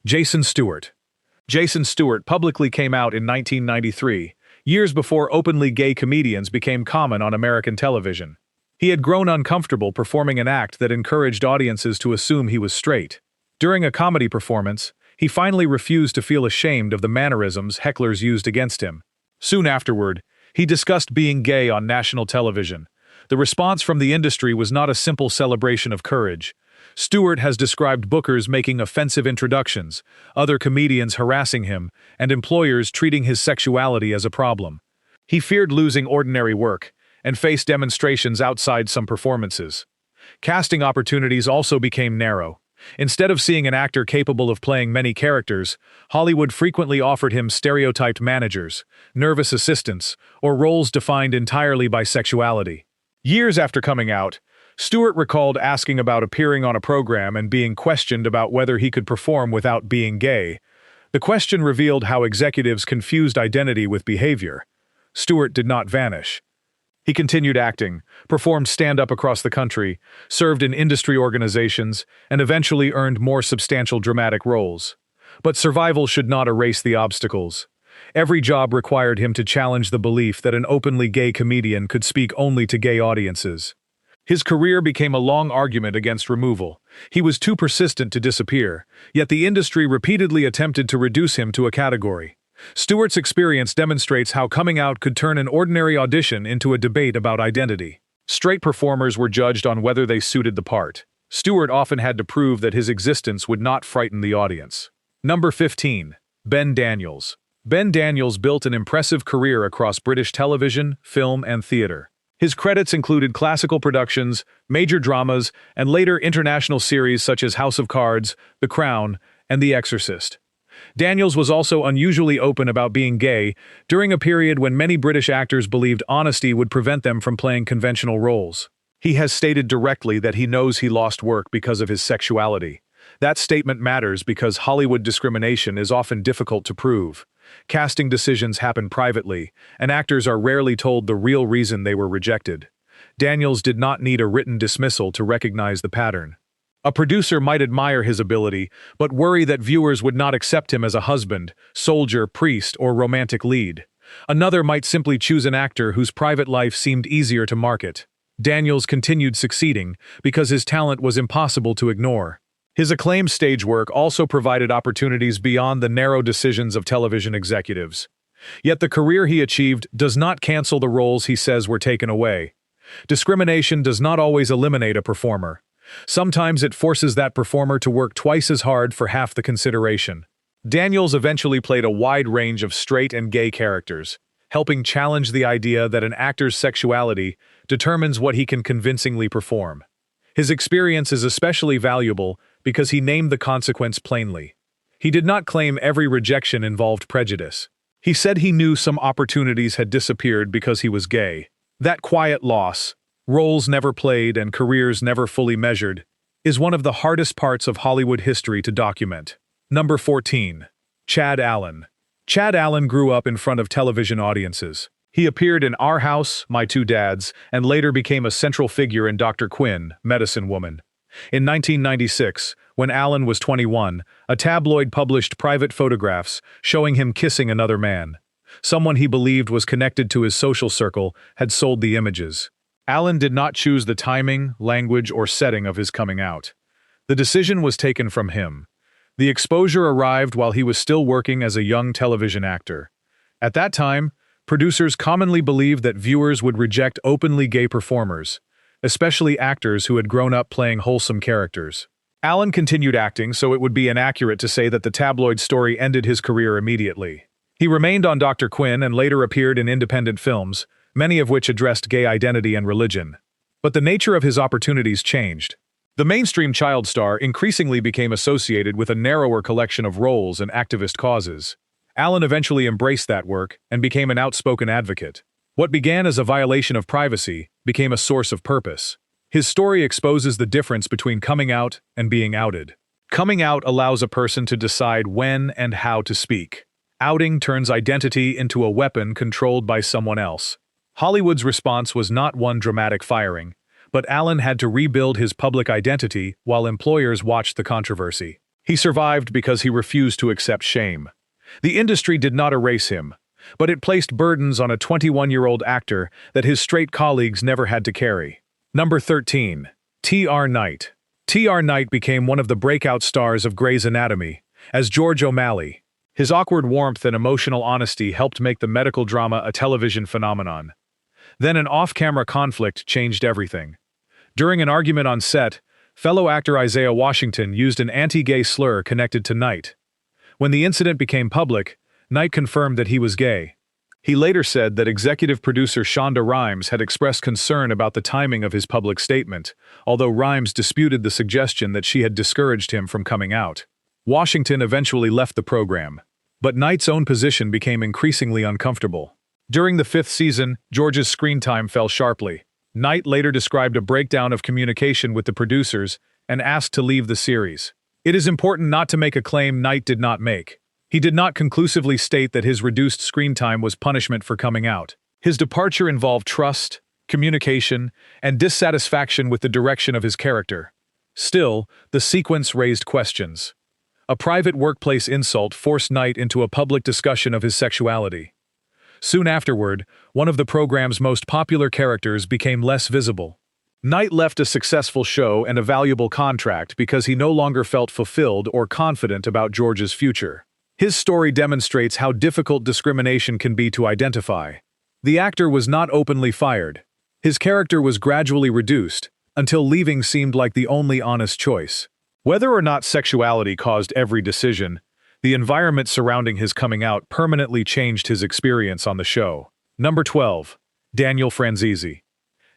[SPEAKER 1] Jason Stewart. Jason Stewart publicly came out in 1993, years before openly gay comedians became common on American television. He had grown uncomfortable performing an act that encouraged audiences to assume he was straight. During a comedy performance, he finally refused to feel ashamed of the mannerisms hecklers used against him. Soon afterward, he discussed being gay on national television. The response from the industry was not a simple celebration of courage. Stewart has described bookers making offensive introductions, other comedians harassing him, and employers treating his sexuality as a problem. He feared losing ordinary work and faced demonstrations outside some performances. Casting opportunities also became narrow. Instead of seeing an actor capable of playing many characters, Hollywood frequently offered him stereotyped managers, nervous assistants, or roles defined entirely by sexuality. Years after coming out, Stewart recalled asking about appearing on a program and being questioned about whether he could perform without being gay. The question revealed how executives confused identity with behavior. Stewart did not vanish. He continued acting, performed stand-up across the country, served in industry organizations, and eventually earned more substantial dramatic roles. But survival should not erase the obstacles. Every job required him to challenge the belief that an openly gay comedian could speak only to gay audiences. His career became a long argument against removal. He was too persistent to disappear, yet the industry repeatedly attempted to reduce him to a category. Stewart's experience demonstrates how coming out could turn an ordinary audition into a debate about identity. Straight performers were judged on whether they suited the part. Stewart often had to prove that his existence would not frighten the audience. Number 15. Ben Daniels. Ben Daniels built an impressive career across British television, film, and theater. His credits included classical productions, major dramas, and later international series such as House of Cards, The Crown, and The Exorcist. Daniels was also unusually open about being gay during a period when many British actors believed honesty would prevent them from playing conventional roles. He has stated directly that he knows he lost work because of his sexuality. That statement matters because Hollywood discrimination is often difficult to prove. Casting decisions happen privately, and actors are rarely told the real reason they were rejected. Daniels did not need a written dismissal to recognize the pattern. A producer might admire his ability, but worry that viewers would not accept him as a husband, soldier, priest, or romantic lead. Another might simply choose an actor whose private life seemed easier to market. Daniels continued succeeding because his talent was impossible to ignore. His acclaimed stage work also provided opportunities beyond the narrow decisions of television executives. Yet the career he achieved does not cancel the roles he says were taken away. Discrimination does not always eliminate a performer. Sometimes it forces that performer to work twice as hard for half the consideration. Daniels eventually played a wide range of straight and gay characters, helping challenge the idea that an actor's sexuality determines what he can convincingly perform. His experience is especially valuable because he named the consequence plainly. He did not claim every rejection involved prejudice. He said he knew some opportunities had disappeared because he was gay. That quiet loss, roles never played and careers never fully measured, is one of the hardest parts of Hollywood history to document. Number 14. Chad Allen. Chad Allen grew up in front of television audiences. He appeared in Our House, My Two Dads, and later became a central figure in Dr. Quinn, Medicine Woman. In 1996, when Allen was 21, a tabloid published private photographs showing him kissing another man. Someone he believed was connected to his social circle had sold the images. Allen did not choose the timing, language, or setting of his coming out. The decision was taken from him. The exposure arrived while he was still working as a young television actor. At that time, Producers commonly believed that viewers would reject openly gay performers, especially actors who had grown up playing wholesome characters. Allen continued acting, so it would be inaccurate to say that the tabloid story ended his career immediately. He remained on Dr. Quinn and later appeared in independent films, many of which addressed gay identity and religion. But the nature of his opportunities changed. The mainstream child star increasingly became associated with a narrower collection of roles and activist causes. Allen eventually embraced that work and became an outspoken advocate. What began as a violation of privacy became a source of purpose. His story exposes the difference between coming out and being outed. Coming out allows a person to decide when and how to speak. Outing turns identity into a weapon controlled by someone else. Hollywood's response was not one dramatic firing, but Allen had to rebuild his public identity while employers watched the controversy. He survived because he refused to accept shame. The industry did not erase him, but it placed burdens on a 21-year-old actor that his straight colleagues never had to carry. Number 13. T.R. Knight. T.R. Knight became one of the breakout stars of Grey's Anatomy, as George O'Malley. His awkward warmth and emotional honesty helped make the medical drama a television phenomenon. Then an off-camera conflict changed everything. During an argument on set, fellow actor Isaiah Washington used an anti-gay slur connected to Knight. When the incident became public, Knight confirmed that he was gay. He later said that executive producer Shonda Rhimes had expressed concern about the timing of his public statement, although Rhimes disputed the suggestion that she had discouraged him from coming out. Washington eventually left the program, but Knight's own position became increasingly uncomfortable. During the 5th season, George's screen time fell sharply. Knight later described a breakdown of communication with the producers and asked to leave the series. It is important not to make a claim Knight did not make. He did not conclusively state that his reduced screen time was punishment for coming out. His departure involved trust, communication, and dissatisfaction with the direction of his character. Still, the sequence raised questions. A private workplace insult forced Knight into a public discussion of his sexuality. Soon afterward, one of the program's most popular characters became less visible. Knight left a successful show and a valuable contract because he no longer felt fulfilled or confident about George's future. His story demonstrates how difficult discrimination can be to identify. The actor was not openly fired. His character was gradually reduced, until leaving seemed like the only honest choice. Whether or not sexuality caused every decision, the environment surrounding his coming out permanently changed his experience on the show. Number 12. Daniel Franzese.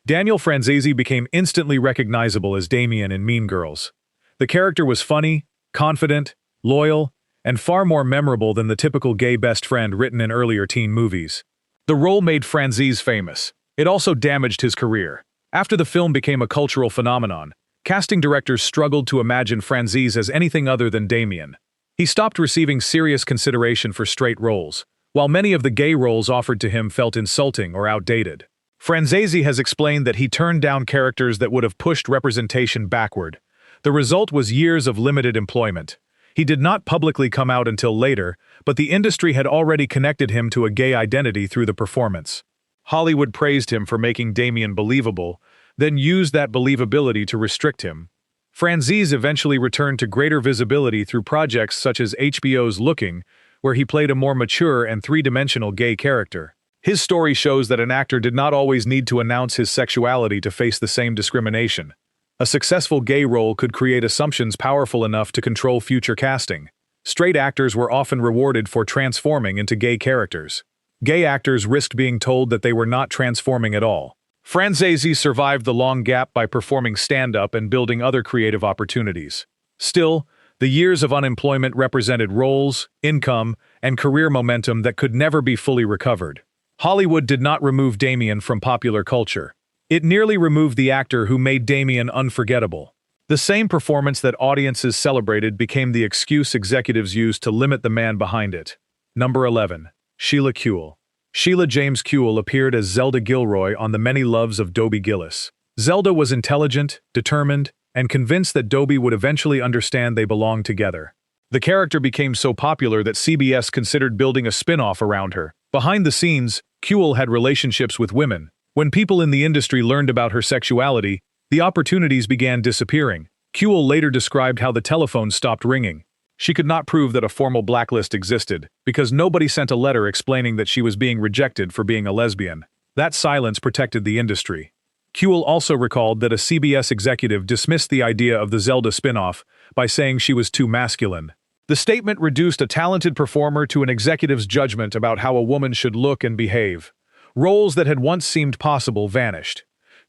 [SPEAKER 1] Daniel Franzese became instantly recognizable as Damien in Mean Girls. The character was funny, confident, loyal, and far more memorable than the typical gay best friend written in earlier teen movies. The role made Franzese famous. It also damaged his career. After the film became a cultural phenomenon, casting directors struggled to imagine Franzese as anything other than Damien. He stopped receiving serious consideration for straight roles, while many of the gay roles offered to him felt insulting or outdated. Franzese has explained that he turned down characters that would have pushed representation backward. The result was years of limited employment. He did not publicly come out until later, but the industry had already connected him to a gay identity through the performance. Hollywood praised him for making Damien believable, then used that believability to restrict him. Franzese eventually returned to greater visibility through projects such as HBO's Looking, where he played a more mature and three-dimensional gay character. His story shows that an actor did not always need to announce his sexuality to face the same discrimination. A successful gay role could create assumptions powerful enough to control future casting. Straight actors were often rewarded for transforming into gay characters. Gay actors risked being told that they were not transforming at all. Franzese survived the long gap by performing stand-up and building other creative opportunities. Still, the years of unemployment represented roles, income, and career momentum that could never be fully recovered. Hollywood did not remove Damien from popular culture. It nearly removed the actor who made Damien unforgettable. The same performance that audiences celebrated became the excuse executives used to limit the man behind it. Number 11. Sheila Kuehl. Sheila James Kuehl appeared as Zelda Gilroy on The Many Loves of Dobie Gillis. Zelda was intelligent, determined, and convinced that Dobie would eventually understand they belonged together. The character became so popular that CBS considered building a spin-off around her. Behind the scenes, Kuehl had relationships with women. When people in the industry learned about her sexuality, the opportunities began disappearing. Kuehl later described how the telephone stopped ringing. She could not prove that a formal blacklist existed, because nobody sent a letter explaining that she was being rejected for being a lesbian. That silence protected the industry. Kuehl also recalled that a CBS executive dismissed the idea of the Zelda spin-off by saying she was too masculine. The statement reduced a talented performer to an executive's judgment about how a woman should look and behave. Roles that had once seemed possible vanished.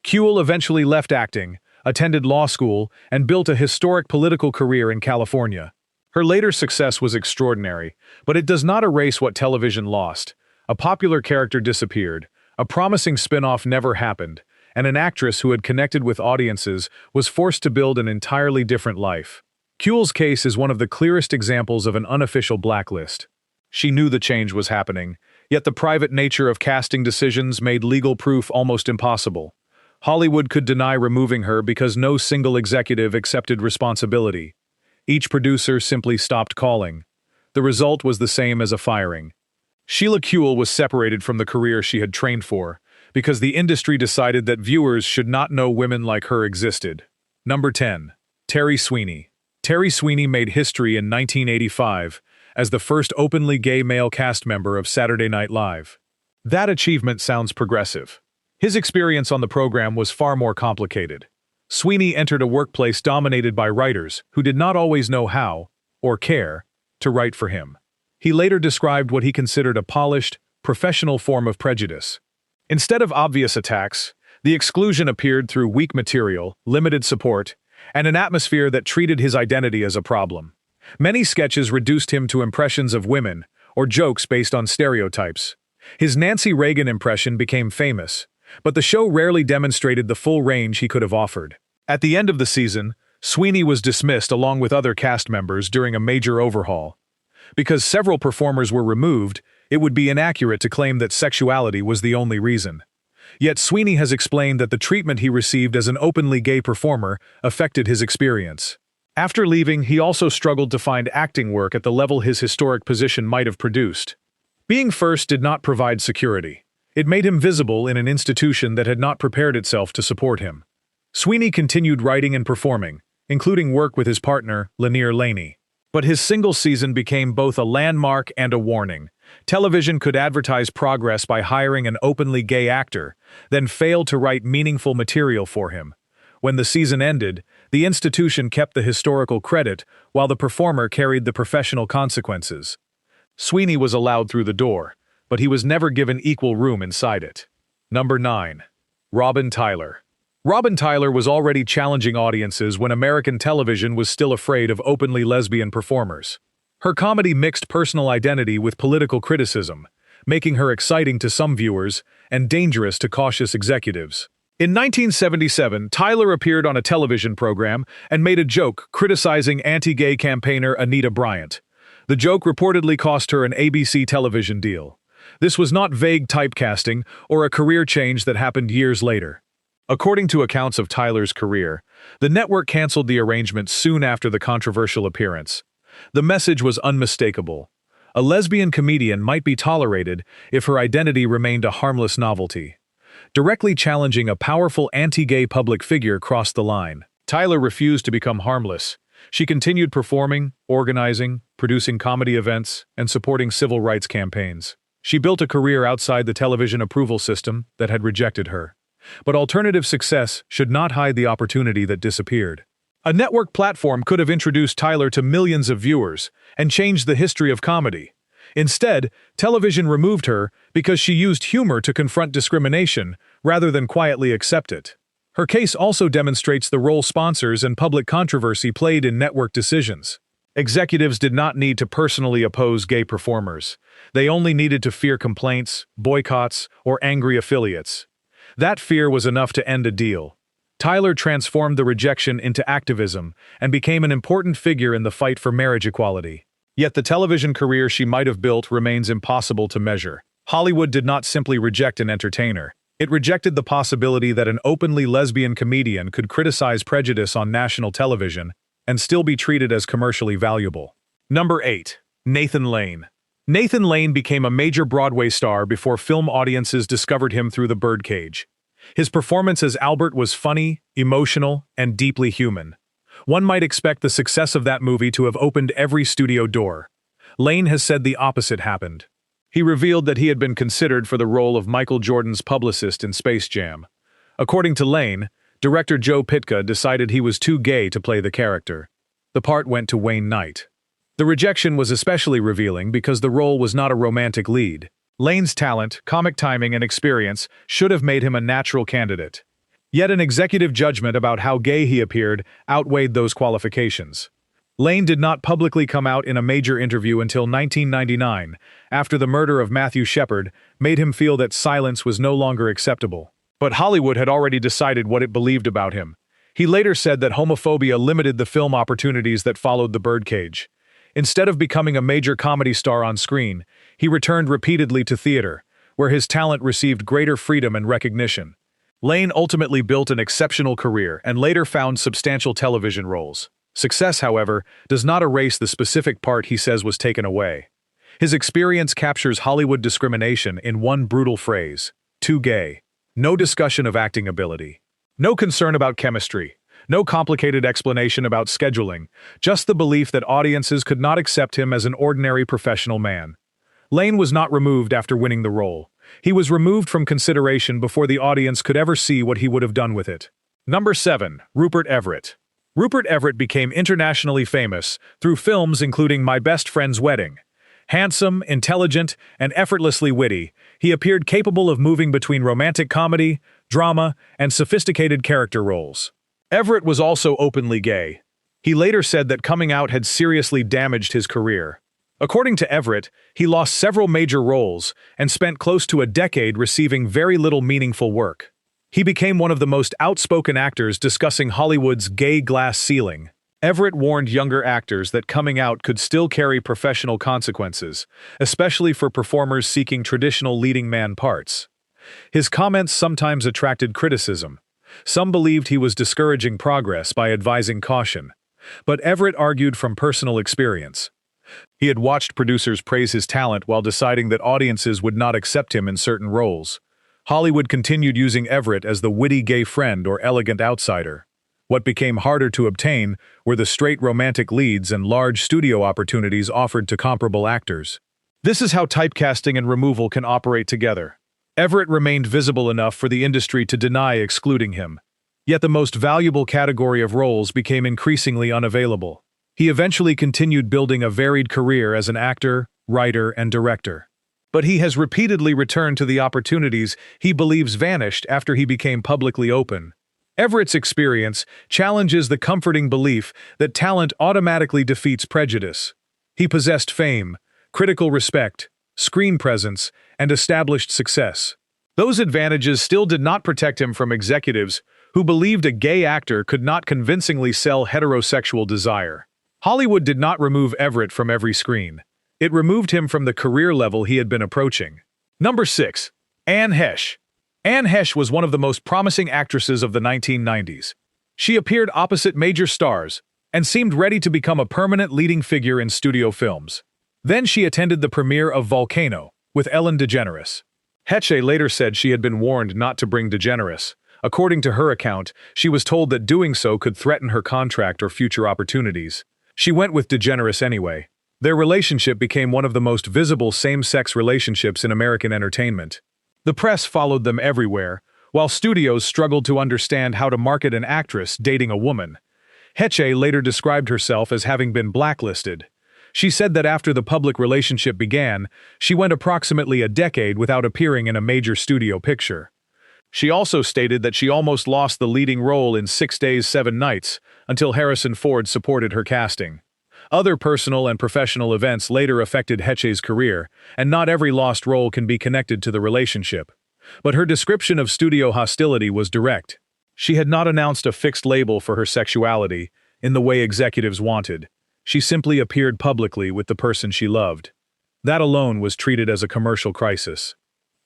[SPEAKER 1] Kuehl eventually left acting, attended law school, and built a historic political career in California. Her later success was extraordinary, but it does not erase what television lost. A popular character disappeared, a promising spin-off never happened, and an actress who had connected with audiences was forced to build an entirely different life. Kuehl's case is one of the clearest examples of an unofficial blacklist. She knew the change was happening, yet the private nature of casting decisions made legal proof almost impossible. Hollywood could deny removing her because no single executive accepted responsibility. Each producer simply stopped calling. The result was the same as a firing. Sheila Kuehl was separated from the career she had trained for, because the industry decided that viewers should not know women like her existed. Number 10. Terry Sweeney. Terry Sweeney made history in 1985 as the first openly gay male cast member of Saturday Night Live. That achievement sounds progressive. His experience on the program was far more complicated. Sweeney entered a workplace dominated by writers who did not always know how, or care, to write for him. He later described what he considered a polished, professional form of prejudice. Instead of obvious attacks, the exclusion appeared through weak material, limited support, and an atmosphere that treated his identity as a problem. Many sketches reduced him to impressions of women, or jokes based on stereotypes. His Nancy Reagan impression became famous, but the show rarely demonstrated the full range he could have offered. At the end of the season, Sweeney was dismissed along with other cast members during a major overhaul. Because several performers were removed, it would be inaccurate to claim that sexuality was the only reason. Yet Sweeney has explained that the treatment he received as an openly gay performer affected his experience. After leaving, he also struggled to find acting work at the level his historic position might have produced. Being first did not provide security. It made him visible in an institution that had not prepared itself to support him. Sweeney continued writing and performing, including work with his partner, Lanier Laney. But his single season became both a landmark and a warning. Television could advertise progress by hiring an openly gay actor, then fail to write meaningful material for him. When the season ended, the institution kept the historical credit while the performer carried the professional consequences. Sweeney was allowed through the door, but he was never given equal room inside it. Number 9. Robin Tyler. Robin Tyler was already challenging audiences when American television was still afraid of openly lesbian performers. Her comedy mixed personal identity with political criticism, making her exciting to some viewers and dangerous to cautious executives. In 1977, Tyler appeared on a television program and made a joke criticizing anti-gay campaigner Anita Bryant. The joke reportedly cost her an ABC television deal. This was not vague typecasting or a career change that happened years later. According to accounts of Tyler's career, the network canceled the arrangement soon after the controversial appearance. The message was unmistakable. A lesbian comedian might be tolerated if her identity remained a harmless novelty. Directly challenging a powerful anti-gay public figure crossed the line. Tyler refused to become harmless. She continued performing, organizing, producing comedy events, and supporting civil rights campaigns. She built a career outside the television approval system that had rejected her. But alternative success should not hide the opportunity that disappeared. A network platform could have introduced Tyler to millions of viewers and changed the history of comedy. Instead, television removed her because she used humor to confront discrimination rather than quietly accept it. Her case also demonstrates the role sponsors and public controversy played in network decisions. Executives did not need to personally oppose gay performers. They only needed to fear complaints, boycotts, or angry affiliates. That fear was enough to end a deal. Tyler transformed the rejection into activism and became an important figure in the fight for marriage equality. Yet the television career she might have built remains impossible to measure. Hollywood did not simply reject an entertainer. It rejected the possibility that an openly lesbian comedian could criticize prejudice on national television and still be treated as commercially valuable. Number 8. Nathan Lane. Nathan Lane became a major Broadway star before film audiences discovered him through The Birdcage. His performance as Albert was funny, emotional, and deeply human. One might expect the success of that movie to have opened every studio door. Lane has said the opposite happened. He revealed that he had been considered for the role of Michael Jordan's publicist in Space Jam. According to Lane, director Joe Pytka decided he was too gay to play the character. The part went to Wayne Knight. The rejection was especially revealing because the role was not a romantic lead. Lane's talent, comic timing, and experience should have made him a natural candidate. Yet an executive judgment about how gay he appeared outweighed those qualifications. Lane did not publicly come out in a major interview until 1999, after the murder of Matthew Shepard made him feel that silence was no longer acceptable. But Hollywood had already decided what it believed about him. He later said that homophobia limited the film opportunities that followed The Birdcage. Instead of becoming a major comedy star on screen, he returned repeatedly to theater, where his talent received greater freedom and recognition. Lane ultimately built an exceptional career and later found substantial television roles. Success, however, does not erase the specific part he says was taken away. His experience captures Hollywood discrimination in one brutal phrase: too gay. No discussion of acting ability. No concern about chemistry. No complicated explanation about scheduling. Just the belief that audiences could not accept him as an ordinary professional man. Lane was not removed after winning the role. He was removed from consideration before the audience could ever see what he would have done with it. Number 7. Rupert Everett. Rupert Everett became internationally famous through films including My Best Friend's Wedding. Handsome, intelligent, and effortlessly witty, he appeared capable of moving between romantic comedy, drama, and sophisticated character roles. Everett was also openly gay. He later said that coming out had seriously damaged his career. According to Everett, he lost several major roles and spent close to a decade receiving very little meaningful work. He became one of the most outspoken actors discussing Hollywood's gay glass ceiling. Everett warned younger actors that coming out could still carry professional consequences, especially for performers seeking traditional leading man parts. His comments sometimes attracted criticism. Some believed he was discouraging progress by advising caution. But Everett argued from personal experience. He had watched producers praise his talent while deciding that audiences would not accept him in certain roles. Hollywood continued using Everett as the witty gay friend or elegant outsider. What became harder to obtain were the straight romantic leads and large studio opportunities offered to comparable actors. This is how typecasting and removal can operate together. Everett remained visible enough for the industry to deny excluding him. Yet the most valuable category of roles became increasingly unavailable. He eventually continued building a varied career as an actor, writer, and director. But he has repeatedly returned to the opportunities he believes vanished after he became publicly open. Everett's experience challenges the comforting belief that talent automatically defeats prejudice. He possessed fame, critical respect, screen presence, and established success. Those advantages still did not protect him from executives who believed a gay actor could not convincingly sell heterosexual desire. Hollywood did not remove Everett from every screen. It removed him from the career level he had been approaching. Number 6. Anne Heche. Anne Heche was one of the most promising actresses of the 1990s. She appeared opposite major stars and seemed ready to become a permanent leading figure in studio films. Then she attended the premiere of Volcano with Ellen DeGeneres. Heche later said she had been warned not to bring DeGeneres. According to her account, she was told that doing so could threaten her contract or future opportunities. She went with DeGeneres anyway. Their relationship became one of the most visible same-sex relationships in American entertainment. The press followed them everywhere, while studios struggled to understand how to market an actress dating a woman. Heche later described herself as having been blacklisted. She said that after the public relationship began, she went approximately a decade without appearing in a major studio picture. She also stated that she almost lost the leading role in 6 Days, 7 Nights until Harrison Ford supported her casting. Other personal and professional events later affected Heche's career, and not every lost role can be connected to the relationship. But her description of studio hostility was direct. She had not announced a fixed label for her sexuality in the way executives wanted. She simply appeared publicly with the person she loved. That alone was treated as a commercial crisis.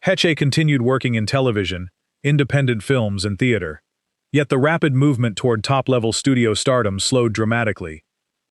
[SPEAKER 1] Heche continued working in television, independent films, and theater. Yet the rapid movement toward top-level studio stardom slowed dramatically.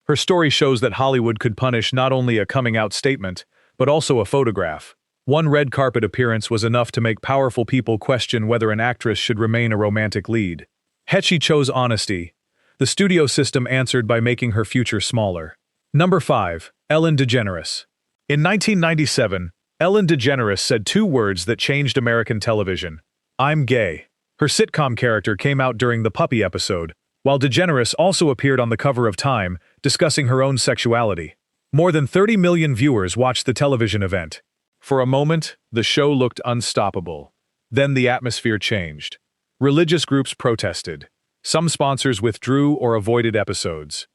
[SPEAKER 1] Her story shows that Hollywood could punish not only a coming-out statement, but also a photograph. One red carpet appearance was enough to make powerful people question whether an actress should remain a romantic lead. Heche chose honesty. The studio system answered by making her future smaller. Number 5. Ellen DeGeneres. In 1997, Ellen DeGeneres said two words that changed American television. "I'm gay." Her sitcom character came out during the puppy episode, while DeGeneres also appeared on the cover of Time, discussing her own sexuality. More than 30 million viewers watched the television event. For a moment, the show looked unstoppable. Then the atmosphere changed. Religious groups protested. Some sponsors withdrew or avoided episodes.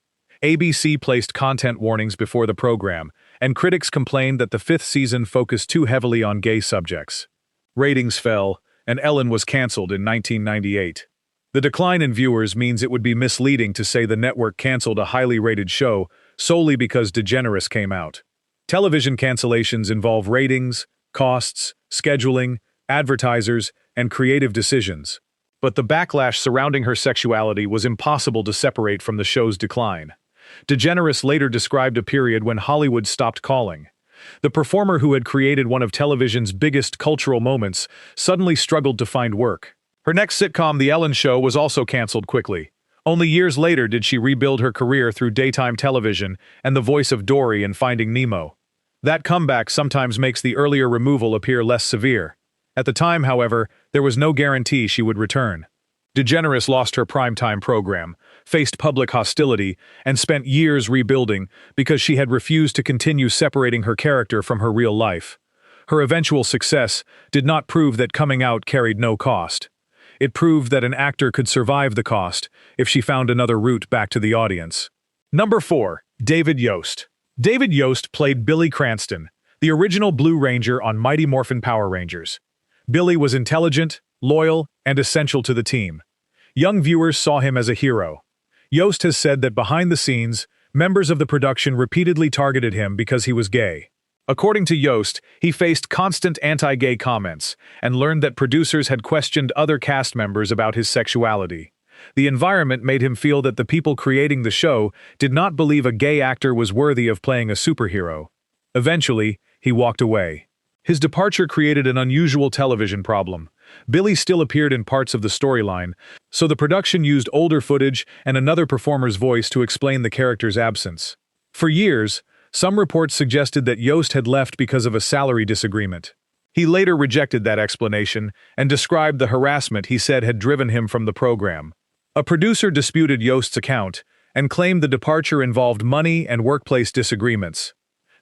[SPEAKER 1] ABC placed content warnings before the program, and critics complained that the fifth season focused too heavily on gay subjects. Ratings fell, and Ellen was canceled in 1998. The decline in viewers means it would be misleading to say the network canceled a highly rated show solely because DeGeneres came out. Television cancellations involve ratings, costs, scheduling, advertisers, and creative decisions. But the backlash surrounding her sexuality was impossible to separate from the show's decline. DeGeneres later described a period when Hollywood stopped calling. The performer who had created one of television's biggest cultural moments suddenly struggled to find work. Her next sitcom, The Ellen Show, was also canceled quickly. Only years later did she rebuild her career through daytime television and the voice of Dory in Finding Nemo. That comeback sometimes makes the earlier removal appear less severe. At the time, however, there was no guarantee she would return. DeGeneres lost her primetime program, faced public hostility, and spent years rebuilding because she had refused to continue separating her character from her real life. Her eventual success did not prove that coming out carried no cost. It proved that an actor could survive the cost if she found another route back to the audience. Number 4. David Yost. David Yost played Billy Cranston, the original Blue Ranger on Mighty Morphin Power Rangers. Billy was intelligent, loyal, and essential to the team. Young viewers saw him as a hero. Yost has said that behind the scenes, members of the production repeatedly targeted him because he was gay. According to Yost, he faced constant anti-gay comments and learned that producers had questioned other cast members about his sexuality. The environment made him feel that the people creating the show did not believe a gay actor was worthy of playing a superhero. Eventually, he walked away. His departure created an unusual television problem. Billy still appeared in parts of the storyline, so the production used older footage and another performer's voice to explain the character's absence. For years, some reports suggested that Yost had left because of a salary disagreement. He later rejected that explanation and described the harassment he said had driven him from the program. A producer disputed Yost's account and claimed the departure involved money and workplace disagreements.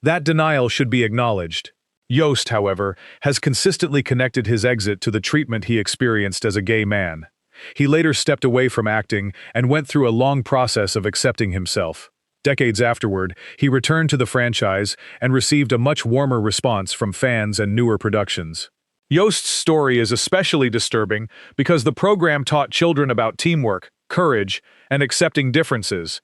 [SPEAKER 1] That denial should be acknowledged. Yost, however, has consistently connected his exit to the treatment he experienced as a gay man. He later stepped away from acting and went through a long process of accepting himself. Decades afterward, he returned to the franchise and received a much warmer response from fans and newer productions. Yost's story is especially disturbing because the program taught children about teamwork, courage, and accepting differences.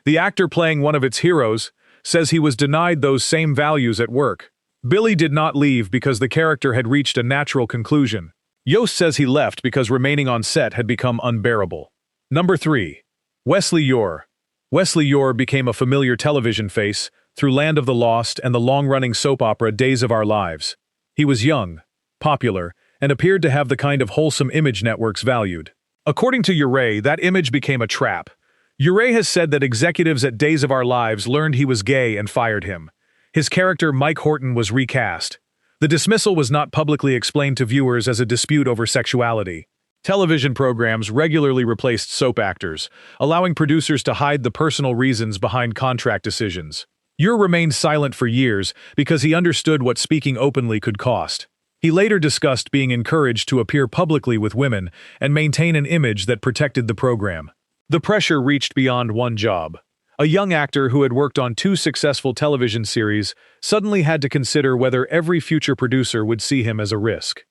[SPEAKER 1] The actor playing one of its heroes says he was denied those same values at work. Billy did not leave because the character had reached a natural conclusion. Yost says he left because remaining on set had become unbearable. Number 3. Wesley Ure. Wesley Ure became a familiar television face through Land of the Lost and the long-running soap opera Days of Our Lives. He was young, popular, and appeared to have the kind of wholesome image networks valued. According to Ure, that image became a trap. Ure has said that executives at Days of Our Lives learned he was gay and fired him. His character, Mike Horton, was recast. The dismissal was not publicly explained to viewers as a dispute over sexuality. Television programs regularly replaced soap actors, allowing producers to hide the personal reasons behind contract decisions. Ure remained silent for years because he understood what speaking openly could cost. He later discussed being encouraged to appear publicly with women and maintain an image that protected the program. The pressure reached beyond one job. A young actor who had worked on 2 successful television series suddenly had to consider whether every future producer would see him as a risk.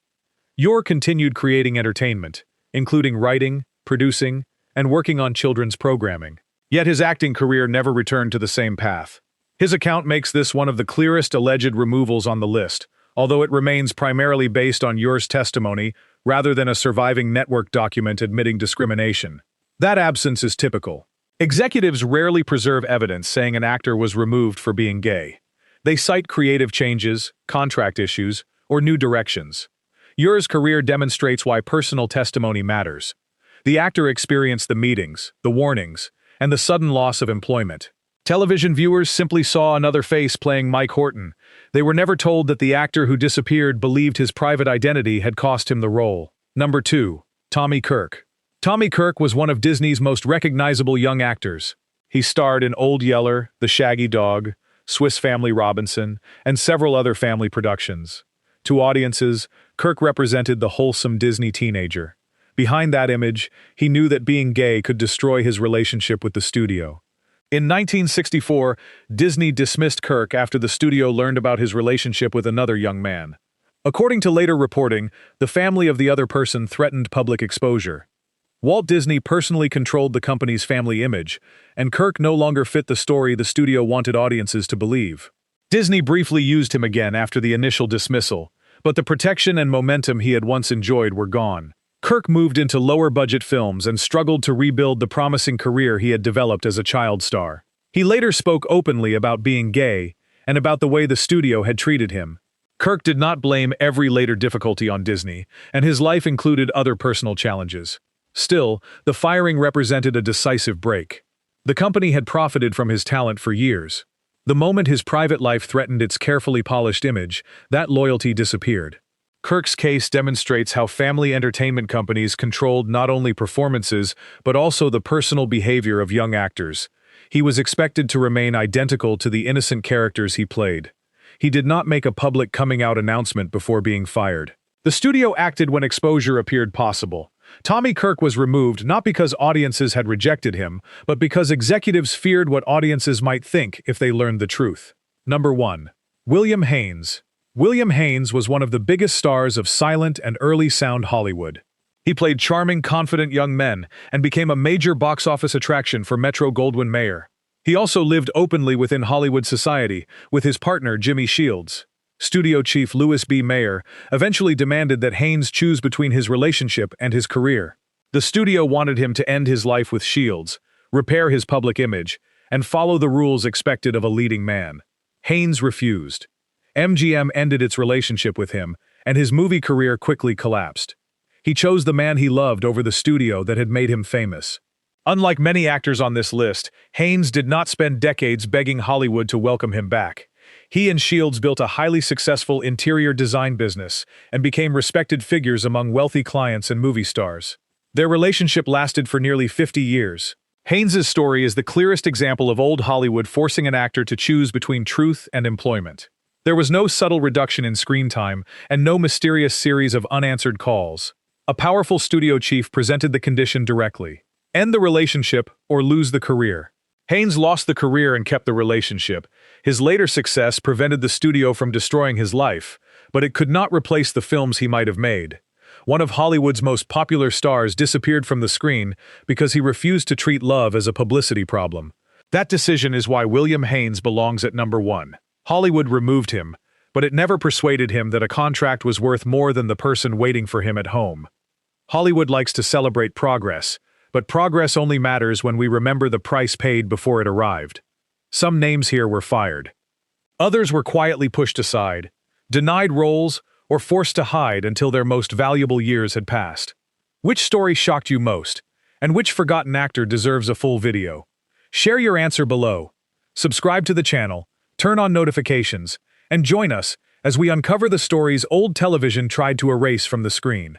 [SPEAKER 1] Ure continued creating entertainment, including writing, producing, and working on children's programming. Yet his acting career never returned to the same path. His account makes this one of the clearest alleged removals on the list, although it remains primarily based on Ure's testimony rather than a surviving network document admitting discrimination. That absence is typical. Executives rarely preserve evidence saying an actor was removed for being gay. They cite creative changes, contract issues, or new directions. Ure's career demonstrates why personal testimony matters. The actor experienced the meetings, the warnings, and the sudden loss of employment. Television viewers simply saw another face playing Mike Horton. They were never told that the actor who disappeared believed his private identity had cost him the role. Number 2. Tommy Kirk. Tommy Kirk was one of Disney's most recognizable young actors. He starred in Old Yeller, The Shaggy Dog, Swiss Family Robinson, and several other family productions. To audiences, Kirk represented the wholesome Disney teenager. Behind that image, he knew that being gay could destroy his relationship with the studio. In 1964, Disney dismissed Kirk after the studio learned about his relationship with another young man. According to later reporting, the family of the other person threatened public exposure. Walt Disney personally controlled the company's family image, and Kirk no longer fit the story the studio wanted audiences to believe. Disney briefly used him again after the initial dismissal, but the protection and momentum he had once enjoyed were gone. Kirk moved into lower-budget films and struggled to rebuild the promising career he had developed as a child star. He later spoke openly about being gay and about the way the studio had treated him. Kirk did not blame every later difficulty on Disney, and his life included other personal challenges. Still, the firing represented a decisive break. The company had profited from his talent for years. The moment his private life threatened its carefully polished image, that loyalty disappeared. Kirk's case demonstrates how family entertainment companies controlled not only performances but also the personal behavior of young actors. He was expected to remain identical to the innocent characters he played. He did not make a public coming-out announcement before being fired. The studio acted when exposure appeared possible. Tommy Kirk was removed not because audiences had rejected him, but because executives feared what audiences might think if they learned the truth. Number 1. William Haynes. William Haynes was one of the biggest stars of silent and early sound Hollywood. He played charming, confident young men and became a major box office attraction for Metro-Goldwyn-Mayer. He also lived openly within Hollywood society with his partner Jimmy Shields. Studio chief Louis B. Mayer eventually demanded that Haynes choose between his relationship and his career. The studio wanted him to end his life with Shields, repair his public image, and follow the rules expected of a leading man. Haynes refused. MGM ended its relationship with him, and his movie career quickly collapsed. He chose the man he loved over the studio that had made him famous. Unlike many actors on this list, Haynes did not spend decades begging Hollywood to welcome him back. He and Shields built a highly successful interior design business and became respected figures among wealthy clients and movie stars. Their relationship lasted for nearly 50 years. Haynes's story is the clearest example of old Hollywood forcing an actor to choose between truth and employment. There was no subtle reduction in screen time and no mysterious series of unanswered calls. A powerful studio chief presented the condition directly: end the relationship or lose the career. Haynes lost the career and kept the relationship. His later success prevented the studio from destroying his life, but it could not replace the films he might have made. One of Hollywood's most popular stars disappeared from the screen because he refused to treat love as a publicity problem. That decision is why William Haynes belongs at number 1. Hollywood removed him, but it never persuaded him that a contract was worth more than the person waiting for him at home. Hollywood likes to celebrate progress, but progress only matters when we remember the price paid before it arrived. Some names here were fired. Others were quietly pushed aside, denied roles, or forced to hide until their most valuable years had passed. Which story shocked you most, and which forgotten actor deserves a full video? Share your answer below. Subscribe to the channel, turn on notifications, and join us as we uncover the stories old television tried to erase from the screen.